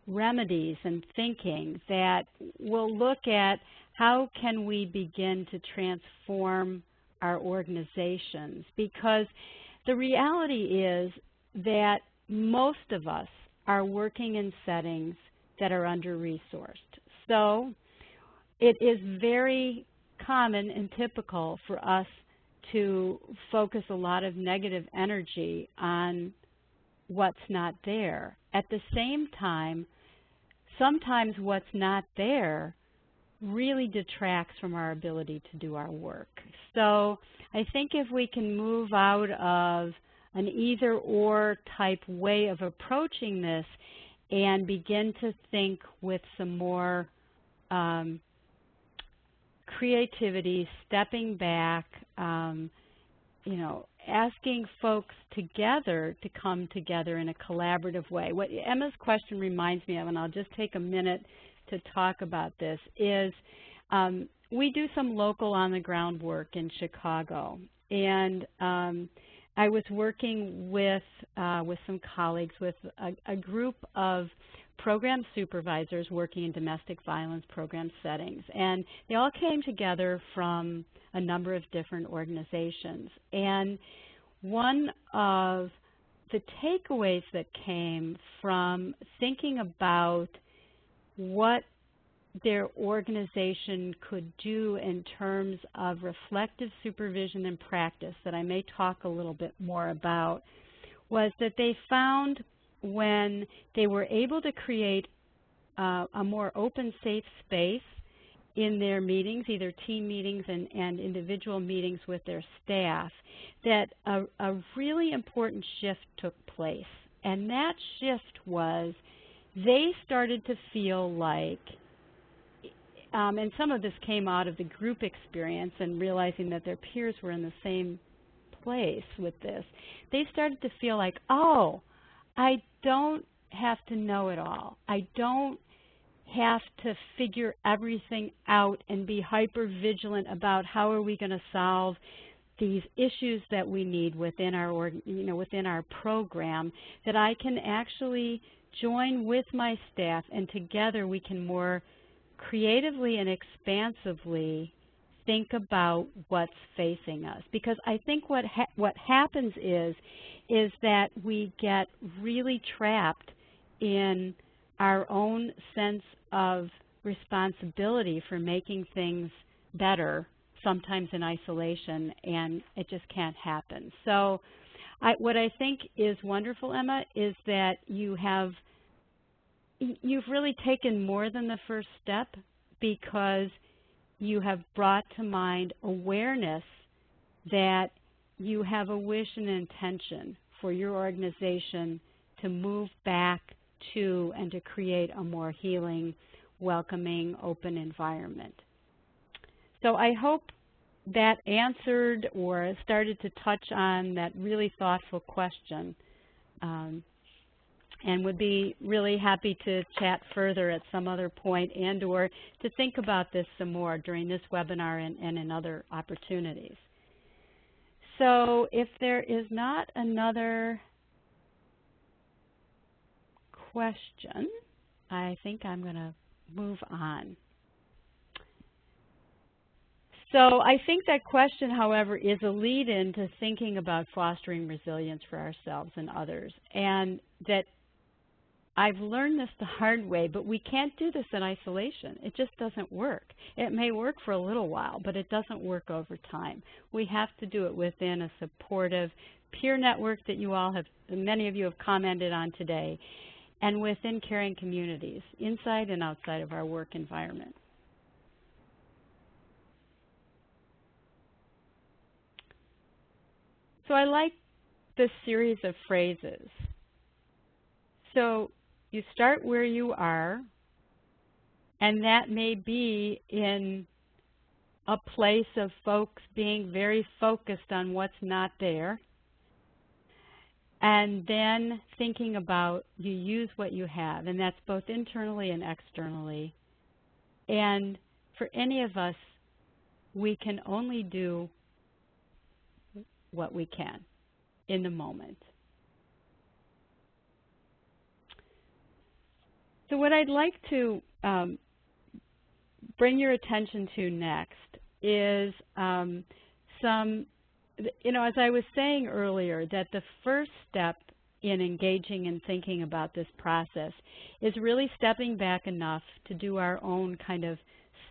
remedies and thinking, that we'll look at how can we begin to transform our organizations, because the reality is that most of us are working in settings that are under-resourced. So it is very common and typical for us to focus a lot of negative energy on what's not there. At the same time, sometimes what's not there really detracts from our ability to do our work. So I think if we can move out of an either-or type way of approaching this and begin to think with some more creativity, stepping back, you know, asking folks together to come together in a collaborative way. What Emma's question reminds me of, and I'll just take a minute to talk about this, is we do some local on-the-ground work in Chicago. And I was working with some colleagues, with a group of program supervisors working in domestic violence program settings. And they all came together from a number of different organizations. And one of the takeaways that came from thinking about what their organization could do in terms of reflective supervision and practice, that I may talk a little bit more about, was that they found when they were able to create a more open, safe space in their meetings, either team meetings and individual meetings with their staff, that a really important shift took place. And that shift was they started to feel like, and some of this came out of the group experience and realizing that their peers were in the same place with this, they started to feel like, oh, I don't have to know it all. I don't have to figure everything out and be hyper vigilant about how are we going to solve these issues that we need within our within our program, that I can actually join with my staff, and together we can more creatively and expansively think about what's facing us. Because I think what happens is that we get really trapped in our own sense of responsibility for making things better, sometimes in isolation, and it just can't happen. So what I think is wonderful, Emma, is that you've really taken more than the first step, because you have brought to mind awareness that you have a wish and intention for your organization to move back to and to create a more healing, welcoming, open environment. So I hope that answered or started to touch on that really thoughtful question, and would be really happy to chat further at some other point and or to think about this some more during this webinar and in other opportunities. So if there is not another question, I think I'm going to move on. So I think that question, however, is a lead-in to thinking about fostering resilience for ourselves and others, and that I've learned this the hard way, but we can't do this in isolation. It just doesn't work. It may work for a little while, but it doesn't work over time. We have to do it within a supportive peer network that you all have, many of you have commented on today, and within caring communities, inside and outside of our work environment. So I like this series of phrases. So you start where you are, and that may be in a place of folks being very focused on what's not there, and then thinking about you use what you have, and that's both internally and externally. And for any of us, we can only do what we can in the moment. So what I'd like to bring your attention to next is some, as I was saying earlier, that the first step in engaging and thinking about this process is really stepping back enough to do our own kind of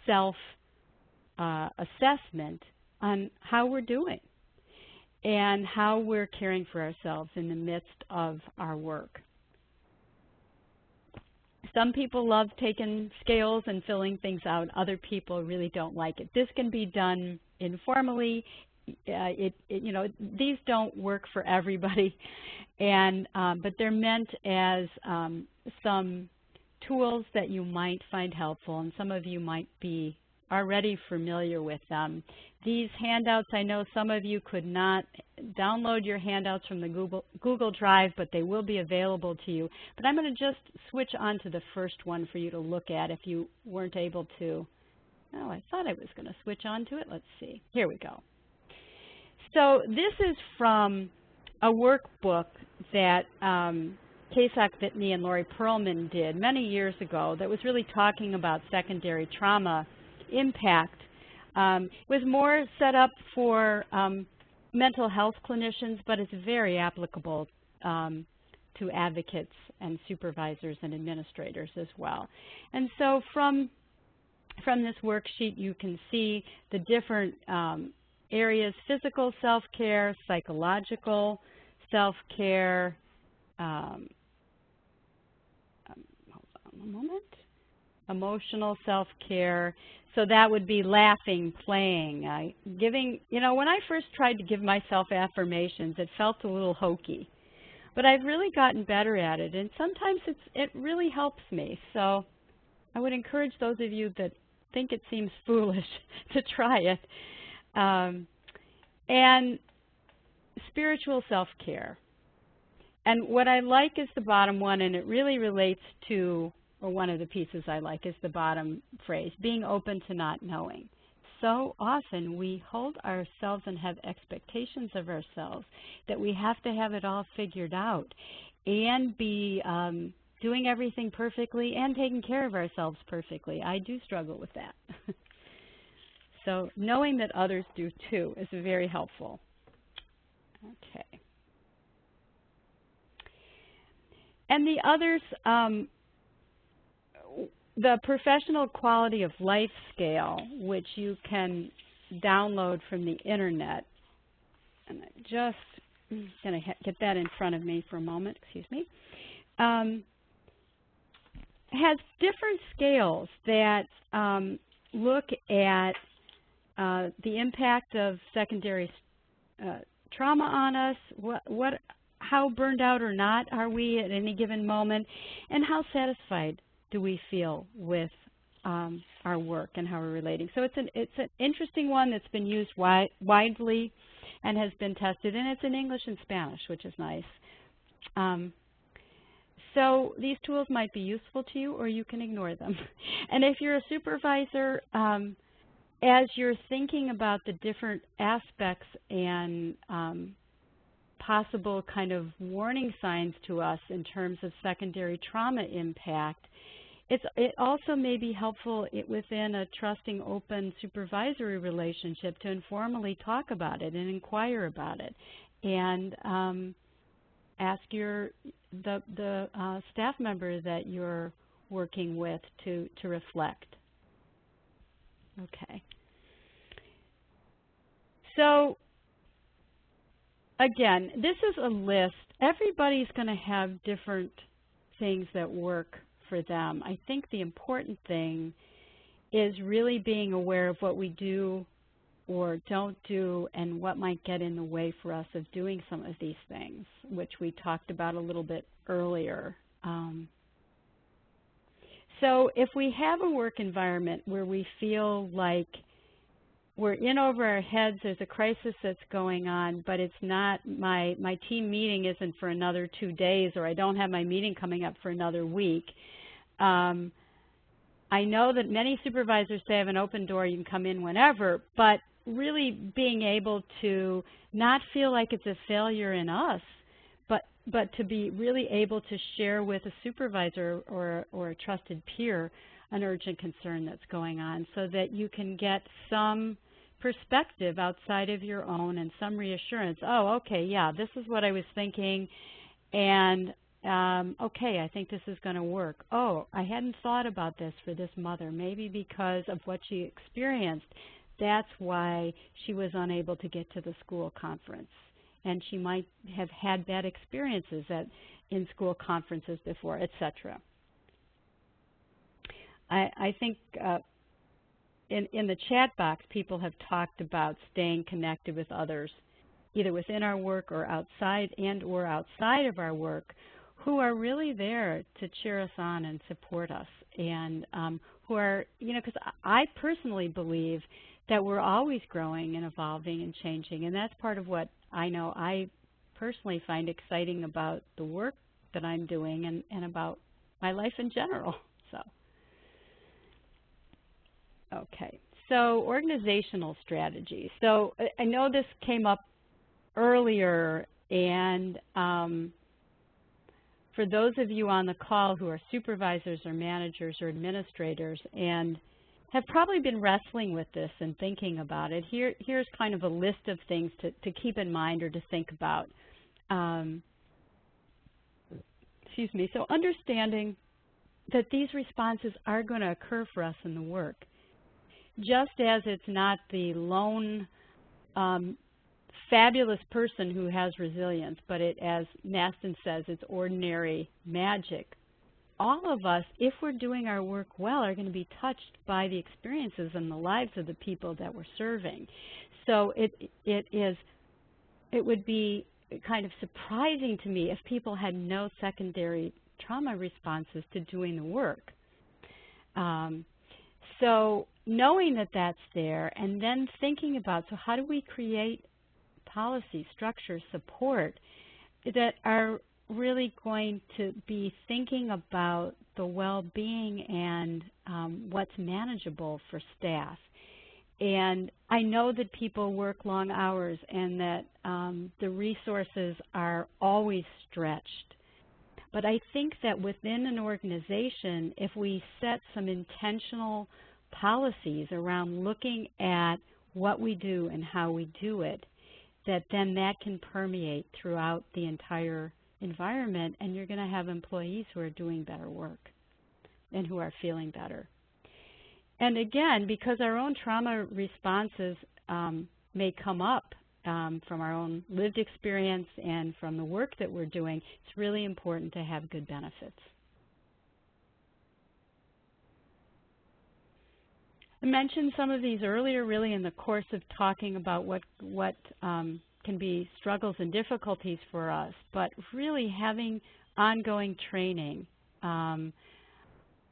self-assessment on how we're doing and how we're caring for ourselves in the midst of our work. Some people love taking scales and filling things out. Other people really don't like it. This can be done informally. You know, these don't work for everybody, and but they're meant as some tools that you might find helpful, and some of you might be already familiar with them. These handouts, I know some of you could not download your handouts from the Google Drive, but they will be available to you. But I'm going to just switch on to the first one for you to look at if you weren't able to. Oh, I thought I was going to switch on to it. Let's see. Here we go. So this is from a workbook that Kasok Vitney and Lori Perlman did many years ago that was really talking about secondary trauma impact. It was more set up for mental health clinicians, but it's very applicable to advocates and supervisors and administrators as well. And so from this worksheet, you can see the different areas: physical self-care, psychological self-care, hold on a moment, emotional self-care. So that would be laughing, playing, giving. You know, when I first tried to give myself affirmations, it felt a little hokey. But I've really gotten better at it, and sometimes it really helps me. So I would encourage those of you that think it seems foolish to try it. And spiritual self-care. And what I like is the bottom one, and it really relates to, or one of the pieces I like is the bottom phrase, being open to not knowing. So often we hold ourselves and have expectations of ourselves that we have to have it all figured out and be doing everything perfectly and taking care of ourselves perfectly. I do struggle with that. So knowing that others do too is very helpful. Okay. And the others, the Professional Quality of Life Scale, which you can download from the internet. And I'm just going to get that in front of me for a moment, excuse me. Has different scales that look at the impact of secondary trauma on us, how burned out or not are we at any given moment, and how satisfied do we feel with our work and how we're relating. So it's an interesting one that's been used widely and has been tested, and it's in English and Spanish, which is nice. So these tools might be useful to you, or you can ignore them. And if you're a supervisor, as you're thinking about the different aspects and possible kind of warning signs to us in terms of secondary trauma impact, it also may be helpful within a trusting, open supervisory relationship to informally talk about it and inquire about it, and ask the staff member that you're working with to reflect. Okay. So again, this is a list. Everybody's going to have different things that work for them. I think the important thing is really being aware of what we do or don't do and what might get in the way for us of doing some of these things, which we talked about a little bit earlier. So if we have a work environment where we feel like we're in over our heads, there's a crisis that's going on, but it's not, my team meeting isn't for another 2 days, or I don't have my meeting coming up for another week. I know that many supervisors say I have an open door, you can come in whenever, but really being able to not feel like it's a failure in us, but to be really able to share with a supervisor or a trusted peer an urgent concern that's going on, so that you can get some perspective outside of your own and some reassurance. Oh, okay, yeah, this is what I was thinking, and okay, I think this is going to work. Oh, I hadn't thought about this for this mother. Maybe because of what she experienced, that's why she was unable to get to the school conference. And she might have had bad experiences in school conferences before, etc. I think in the chat box, people have talked about staying connected with others, either within our work or outside of our work, who are really there to cheer us on and support us, and who are, because I personally believe that we're always growing and evolving and changing, and that's part of what I know I personally find exciting about the work that I'm doing and about my life in general. Okay, so organizational strategy. So I know this came up earlier, and for those of you on the call who are supervisors or managers or administrators and have probably been wrestling with this and thinking about it, here's kind of a list of things to keep in mind or to think about. Excuse me. So understanding that these responses are going to occur for us in the work. Just as it's not the lone fabulous person who has resilience, but as Mastin says, it's ordinary magic. All of us, if we're doing our work well, are going to be touched by the experiences and the lives of the people that we're serving. So it would be kind of surprising to me if people had no secondary trauma responses to doing the work. So knowing that that's there, and then thinking about, so how do we create policy, structure, support that are really going to be thinking about the well-being and what's manageable for staff. And I know that people work long hours and that the resources are always stretched. But I think that within an organization, if we set some intentional policies around looking at what we do and how we do it, that then that can permeate throughout the entire environment, and you're going to have employees who are doing better work and who are feeling better. And again, because our own trauma responses may come up from our own lived experience and from the work that we're doing, it's really important to have good benefits. I mentioned some of these earlier, really in the course of talking about what can be struggles and difficulties for us, but really having ongoing training,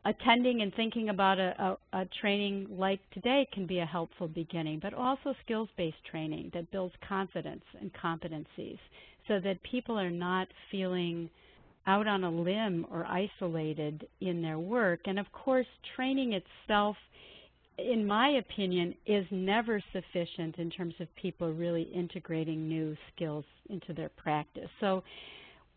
attending and thinking about a training like today can be a helpful beginning, but also skills-based training that builds confidence and competencies so that people are not feeling out on a limb or isolated in their work. And of course, training itself, in my opinion, is never sufficient in terms of people really integrating new skills into their practice. So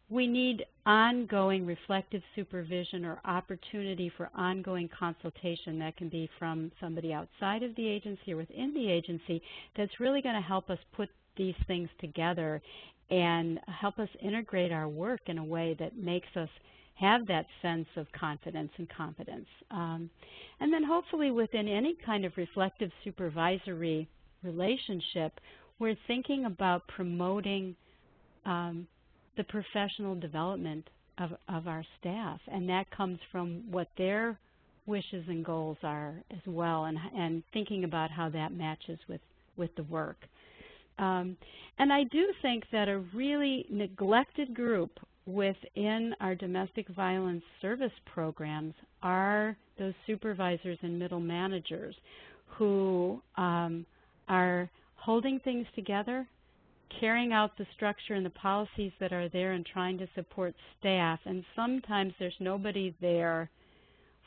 we need ongoing reflective supervision or opportunity for ongoing consultation that can be from somebody outside of the agency or within the agency that's really going to help us put these things together and help us integrate our work in a way that makes us have that sense of confidence and competence. And then hopefully within any kind of reflective supervisory relationship, we're thinking about promoting the professional development of our staff, and that comes from what their wishes and goals are as well, and thinking about how that matches with the work. And I do think that a really neglected group within our domestic violence service programs are those supervisors and middle managers who are holding things together, carrying out the structure and the policies that are there and trying to support staff. And sometimes there's nobody there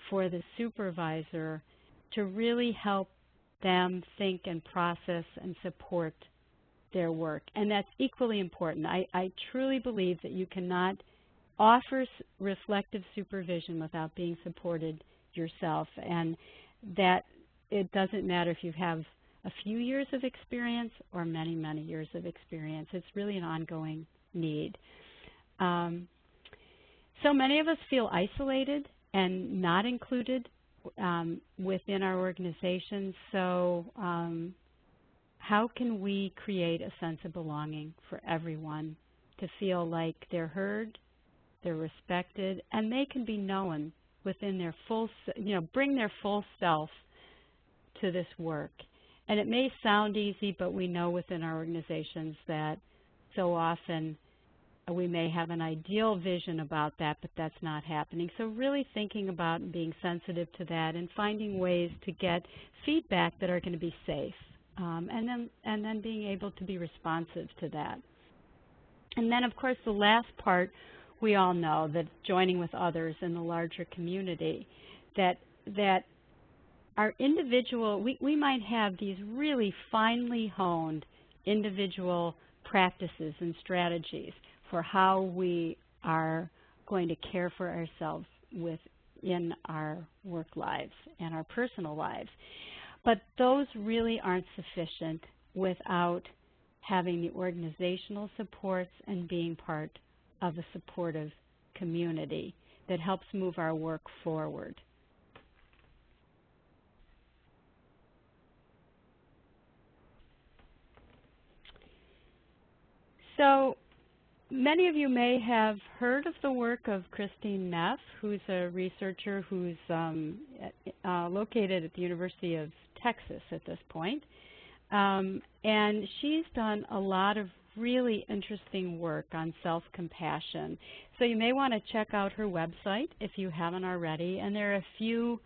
for the supervisor to really help them think and process and support their work. And that's equally important. I truly believe that you cannot offer reflective supervision without being supported yourself, and that it doesn't matter if you have a few years of experience or many, many years of experience. It's really an ongoing need. So many of us feel isolated and not included within our organizations. So how can we create a sense of belonging for everyone to feel like they're heard, they're respected, and they can be known within their bring their full self to this work. And it may sound easy, but we know within our organizations that so often we may have an ideal vision about that, but that's not happening. So really thinking about and being sensitive to that and finding ways to get feedback that are going to be safe, and then being able to be responsive to that. And then, of course, the last part, we all know that joining with others in the larger community, that our individual, we might have these really finely honed individual practices and strategies for how we are going to care for ourselves within our work lives and our personal lives. But those really aren't sufficient without having the organizational supports and being part of a supportive community that helps move our work forward. So many of you may have heard of the work of Christine Neff, who's a researcher who's located at the University of Texas at this point. And she's done a lot of really interesting work on self-compassion. So you may want to check out her website if you haven't already. And there are a few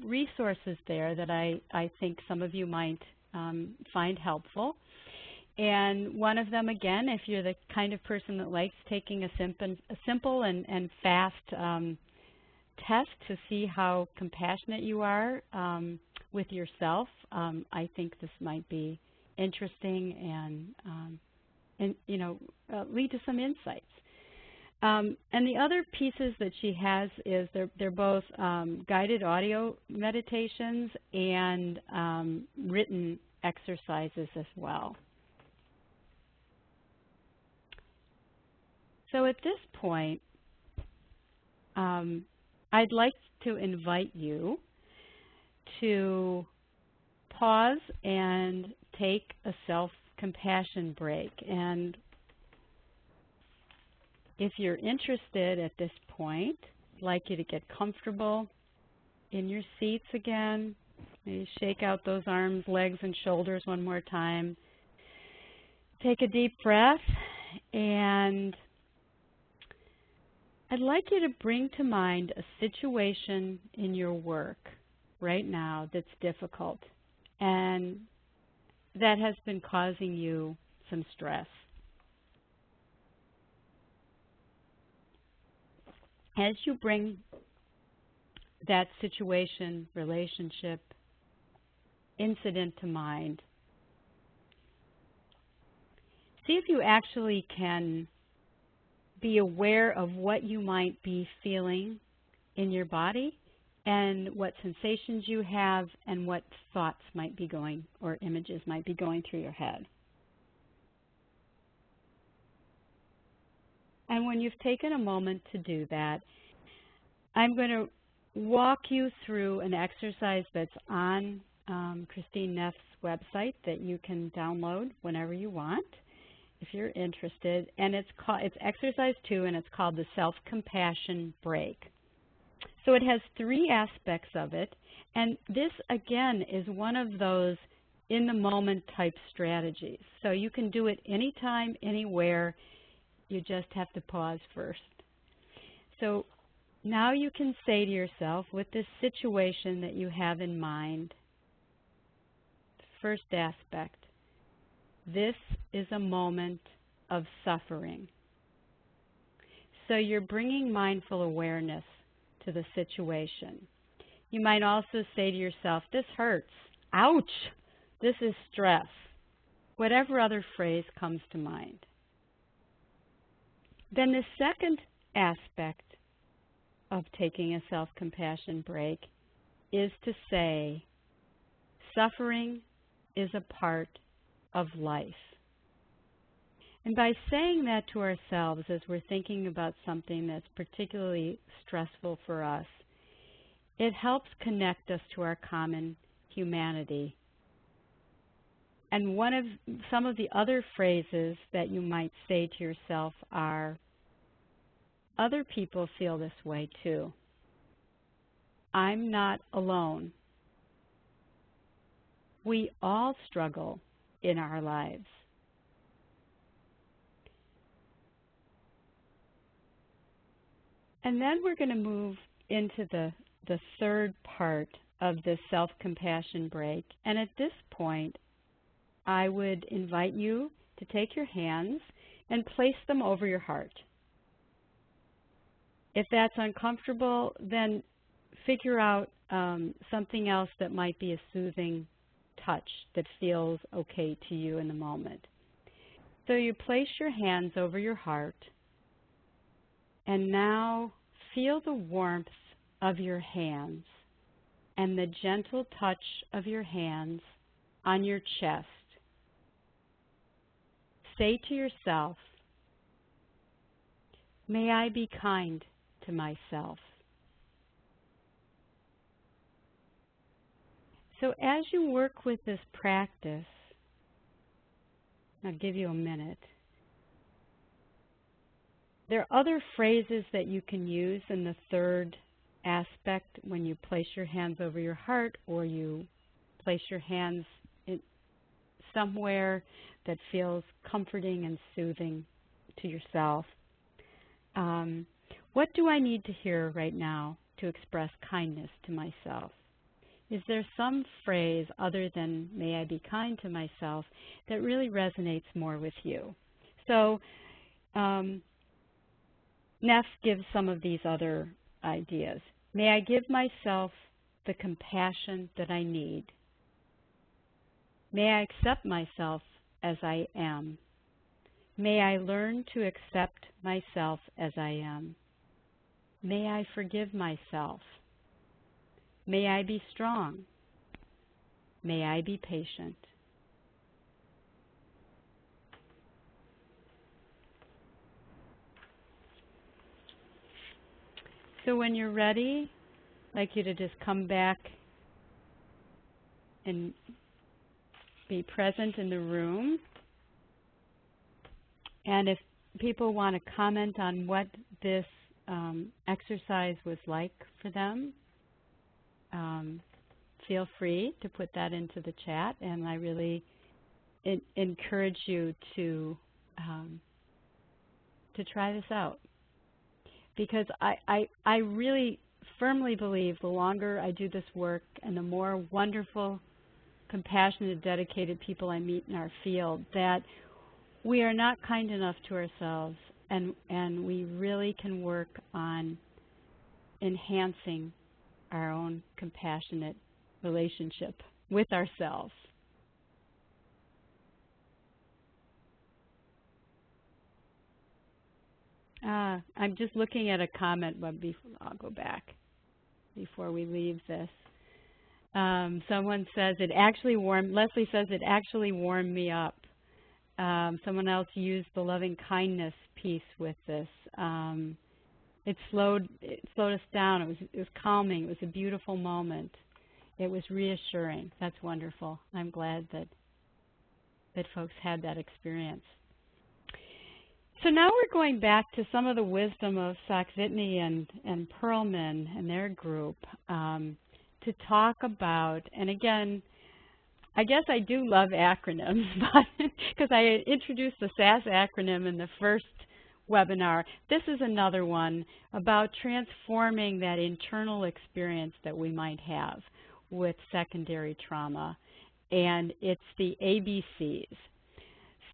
resources there that I think some of you might find helpful. And one of them, again, if you're the kind of person that likes taking a simple and fast test to see how compassionate you are with yourself, I think this might be interesting and lead to some insights. And the other pieces that she has is they're both guided audio meditations and written exercises as well. So at this point, I'd like to invite you to pause and take a self-compassion break. And if you're interested at this point, I'd like you to get comfortable in your seats again. Maybe shake out those arms, legs, and shoulders one more time. Take a deep breath, and I'd like you to bring to mind a situation in your work right now that's difficult and that has been causing you some stress. As you bring that situation, relationship, incident to mind, see if you actually can be aware of what you might be feeling in your body and what sensations you have and what thoughts might be going or images might be going through your head. And when you've taken a moment to do that, I'm going to walk you through an exercise that's on Christine Neff's website that you can download whenever you want, if you're interested, and it's exercise 2, and it's called the self-compassion break. So it has 3 aspects of it, and this again is one of those in-the-moment type strategies. So you can do it anytime, anywhere. You just have to pause first. So now you can say to yourself, with this situation that you have in mind, first aspect, this is a moment of suffering. So you're bringing mindful awareness to the situation. You might also say to yourself, this hurts. Ouch! This is stress. Whatever other phrase comes to mind. Then the second aspect of taking a self-compassion break is to say, suffering is a part of life. And by saying that to ourselves as we're thinking about something that's particularly stressful for us, it helps connect us to our common humanity. And some of the other phrases that you might say to yourself are, other people feel this way too. I'm not alone. We all struggle in our lives. And then we're going to move into the third part of the self-compassion break. And at this point, I would invite you to take your hands and place them over your heart. If that's uncomfortable, then figure out something else that might be a soothing touch that feels okay to you in the moment. So you place your hands over your heart, and now feel the warmth of your hands and the gentle touch of your hands on your chest. Say to yourself, may I be kind to myself. So as you work with this practice, I'll give you a minute. There are other phrases that you can use in the third aspect when you place your hands over your heart or you place your hands somewhere that feels comforting and soothing to yourself. What do I need to hear right now to express kindness to myself? Is there some phrase other than may I be kind to myself that really resonates more with you? So Neff gives some of these other ideas. May I give myself the compassion that I need. May I accept myself as I am. May I learn to accept myself as I am. May I forgive myself. May I be strong. May I be patient. So when you're ready, I'd like you to just come back and be present in the room. And if people want to comment on what this exercise was like for them, feel free to put that into the chat. And I really encourage you to try this out. Because I really firmly believe the longer I do this work and the more wonderful, compassionate, dedicated people I meet in our field, that we are not kind enough to ourselves, and we really can work on enhancing our own compassionate relationship with ourselves. I'm just looking at a comment, but I'll go back before we leave this. Someone says it actually Leslie says it actually warmed me up. Someone else used the loving kindness piece with this. It slowed us down. It was calming. It was a beautiful moment. It was reassuring. That's wonderful. I'm glad that folks had that experience. So now we're going back to some of the wisdom of Saxvytny and Perlman and their group to talk about, and again, I guess I do love acronyms, but because I introduced the SAS acronym in the first webinar, this is another one about transforming that internal experience that we might have with secondary trauma, and it's the ABCs.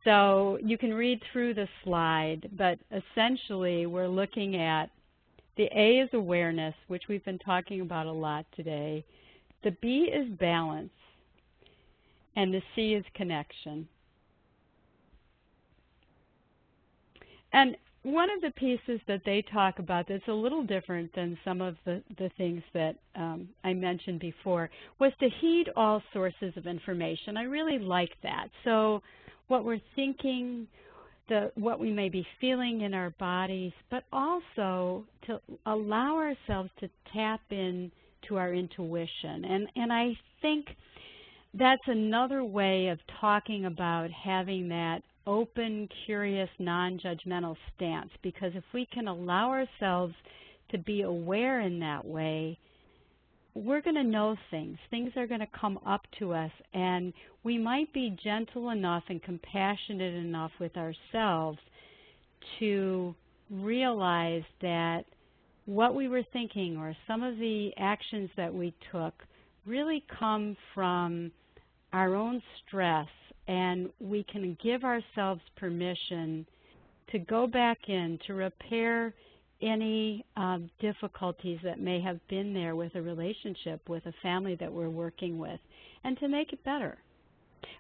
So you can read through the slide, but essentially we're looking at the A is awareness, which we've been talking about a lot today. The B is balance, and the C is connection. And one of the pieces that they talk about that's a little different than some of the things that I mentioned before was to heed all sources of information. I really like that. So what we're thinking, what we may be feeling in our bodies, but also to allow ourselves to tap in to our intuition. And I think that's another way of talking about having that open, curious, non-judgmental stance, because if we can allow ourselves to be aware in that way, we're going to know things. Things are going to come up to us, and we might be gentle enough and compassionate enough with ourselves to realize that what we were thinking or some of the actions that we took really come from our own stress, and we can give ourselves permission to go back in to repair any difficulties that may have been there with a relationship, with a family that we're working with, and to make it better.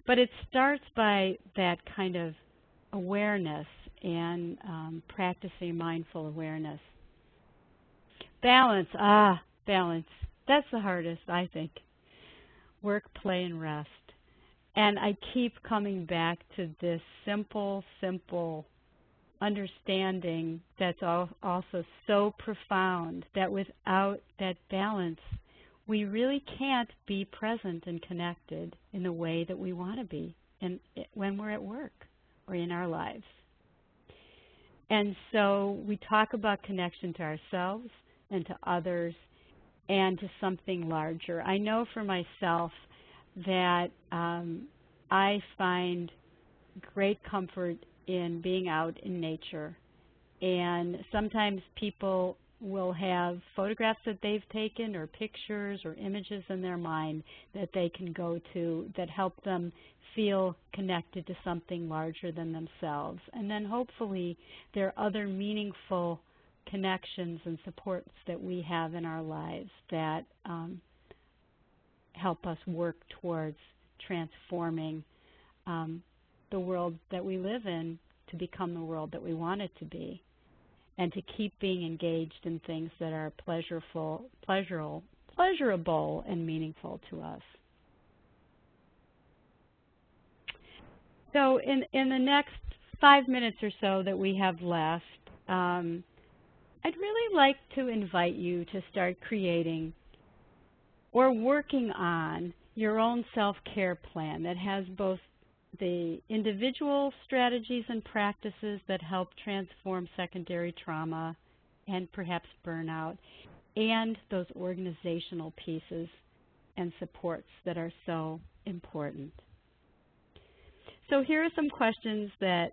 But it starts by that kind of awareness and practicing mindful awareness. Balance, balance. That's the hardest, I think. Work, play, and rest. And I keep coming back to this simple understanding that's also so profound that without that balance, we really can't be present and connected in the way that we want to be when we're at work or in our lives. And so we talk about connection to ourselves and to others and to something larger. I know for myself that I find great comfort in being out in nature. And sometimes people will have photographs that they've taken or pictures or images in their mind that they can go to that help them feel connected to something larger than themselves. And then hopefully there are other meaningful connections and supports that we have in our lives that help us work towards transforming the world that we live in to become the world that we want it to be, and to keep being engaged in things that are pleasurable and meaningful to us. So in the next 5 minutes or so that we have left, I'd really like to invite you to start creating or working on your own self-care plan that has both the individual strategies and practices that help transform secondary trauma and perhaps burnout, and those organizational pieces and supports that are so important. So here are some questions that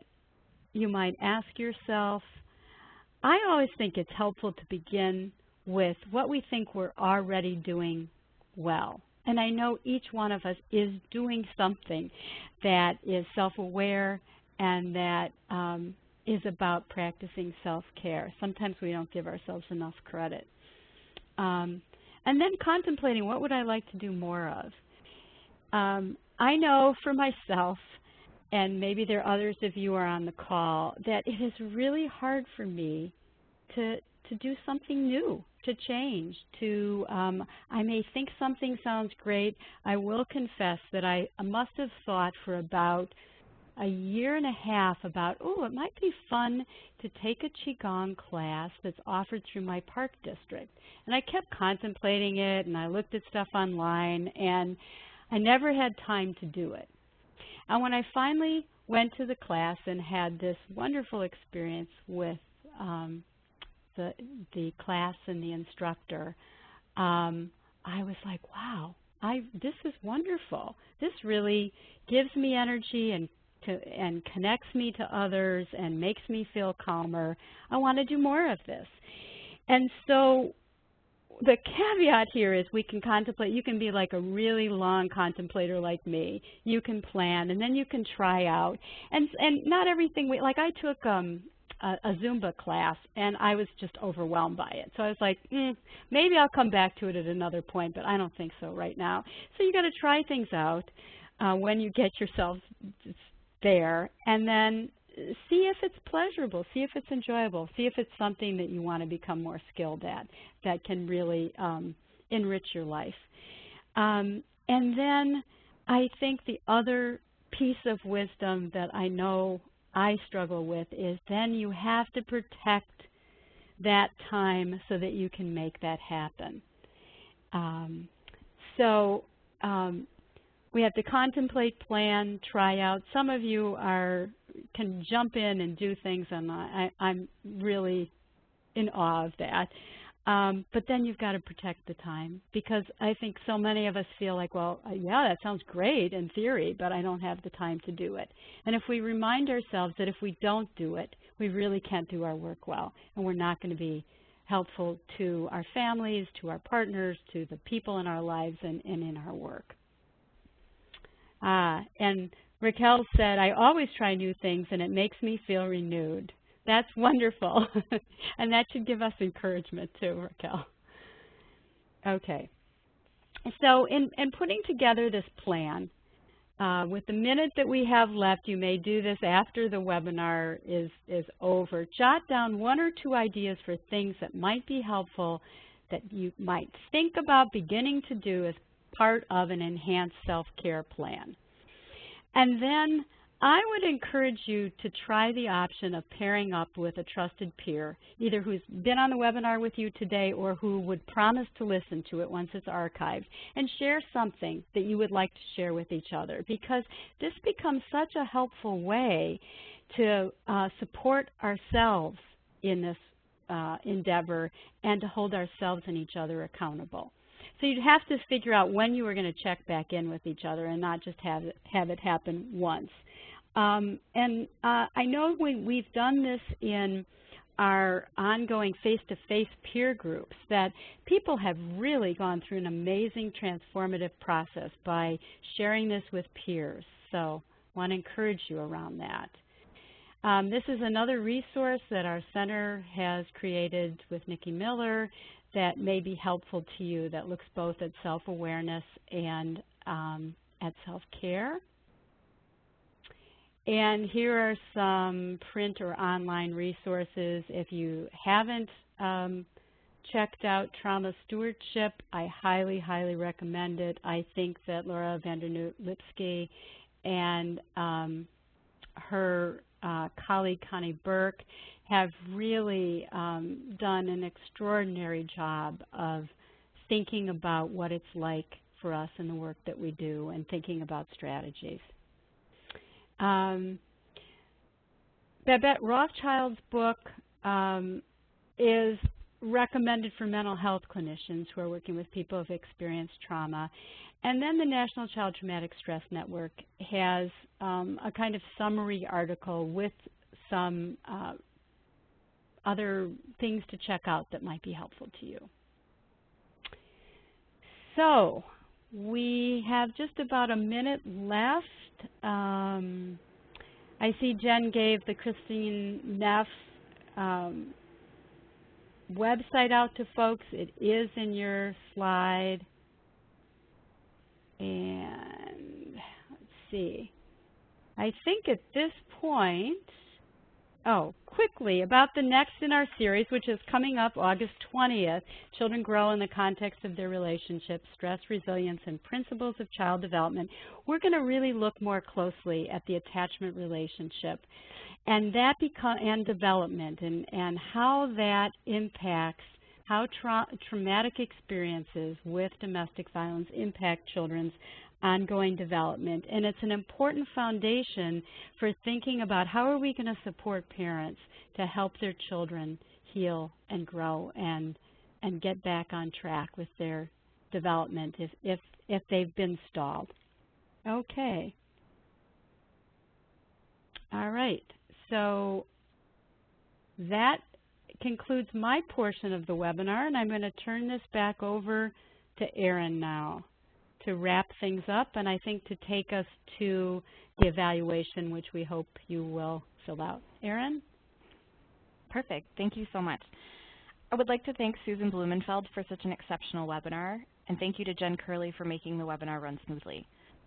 you might ask yourself. I always think it's helpful to begin with what we think we're already doing well. And I know each one of us is doing something that is self-aware and that is about practicing self-care. Sometimes we don't give ourselves enough credit. And then contemplating, what would I like to do more of? I know for myself, and maybe there are others of you are on the call, that it is really hard for me to do something new, to change, I may think something sounds great. I will confess that I must have thought for about a year and a half about, it might be fun to take a Qigong class that's offered through my park district. And I kept contemplating it, and I looked at stuff online, and I never had time to do it. And when I finally went to the class and had this wonderful experience with the class and the instructor, I was like, wow, this is wonderful. This really gives me energy and connects me to others and makes me feel calmer. I want to do more of this. And so the caveat here is we can contemplate. You can be like a really long contemplator like me. You can plan, and then you can try out. And not everything, like I took a Zumba class, and I was just overwhelmed by it. So I was like, maybe I'll come back to it at another point, but I don't think so right now. So you got to try things out when you get yourself there, and then see if it's pleasurable, see if it's enjoyable, see if it's something that you want to become more skilled at that can really enrich your life. And then I think the other piece of wisdom that I know I struggle with is then you have to protect that time so that you can make that happen. We have to contemplate, plan, try out. Some of you can jump in and do things, and I'm really in awe of that. But then you've got to protect the time, because I think so many of us feel like, well, yeah, that sounds great in theory, but I don't have the time to do it. And if we remind ourselves that if we don't do it, we really can't do our work well, and we're not going to be helpful to our families, to our partners, to the people in our lives and in our work. And Raquel said, I always try new things and it makes me feel renewed. That's wonderful. And that should give us encouragement too, Raquel. Okay. So in putting together this plan, with the minute that we have left, you may do this after the webinar is over. Jot down 1 or 2 ideas for things that might be helpful that you might think about beginning to do as part of an enhanced self-care plan. And then I would encourage you to try the option of pairing up with a trusted peer, either who's been on the webinar with you today or who would promise to listen to it once it's archived, and share something that you would like to share with each other, because this becomes such a helpful way to support ourselves in this endeavor and to hold ourselves and each other accountable. So you'd have to figure out when you were going to check back in with each other and not just have it happen once. I know we've done this in our ongoing face-to-face peer groups, that people have really gone through an amazing transformative process by sharing this with peers. So I want to encourage you around that. This is another resource that our center has created with Nikki Miller that may be helpful to you, that looks both at self-awareness and at self-care. And here are some print or online resources. If you haven't checked out Trauma Stewardship, I highly, highly recommend it. I think that Laura Vandernoot-Lipsky and her colleague Connie Burke have really done an extraordinary job of thinking about what it's like for us in the work that we do and thinking about strategies. Babette Rothschild's book is recommended for mental health clinicians who are working with people who have experienced trauma. And then the National Child Traumatic Stress Network has a kind of summary article with some other things to check out that might be helpful to you. So we have just about a minute left. I see Jen gave the Christine Neff website out to folks. It is in your slide. And let's see. I think at this point, quickly about the next in our series, which is coming up August 20th, Children Grow in the Context of Their Relationships, Stress, Resilience, and Principles of Child Development. We're going to really look more closely at the attachment relationship and development and how that impacts how traumatic experiences with domestic violence impact children's ongoing development. And it's an important foundation for thinking about how are we going to support parents to help their children heal and grow and get back on track with their development if they've been stalled. Okay. All right. So that concludes my portion of the webinar, and I'm going to turn this back over to Erin now to wrap things up, and I think to take us to the evaluation, which we hope you will fill out. Erin? Perfect. Thank you so much. I would like to thank Susan Blumenfeld for such an exceptional webinar, and thank you to Jen Curley for making the webinar run smoothly.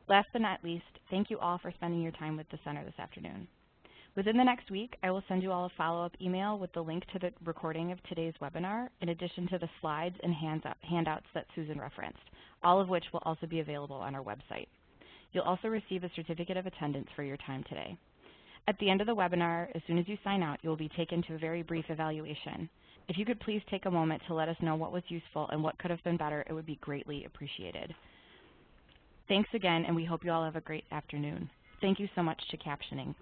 Last but not least, thank you all for spending your time with the Center this afternoon. Within the next week, I will send you all a follow-up email with the link to the recording of today's webinar, in addition to the slides and handouts that Susan referenced, all of which will also be available on our website. You'll also receive a certificate of attendance for your time today. At the end of the webinar, as soon as you sign out, you will be taken to a very brief evaluation. If you could please take a moment to let us know what was useful and what could have been better, it would be greatly appreciated. Thanks again, and we hope you all have a great afternoon. Thank you so much to Captioning.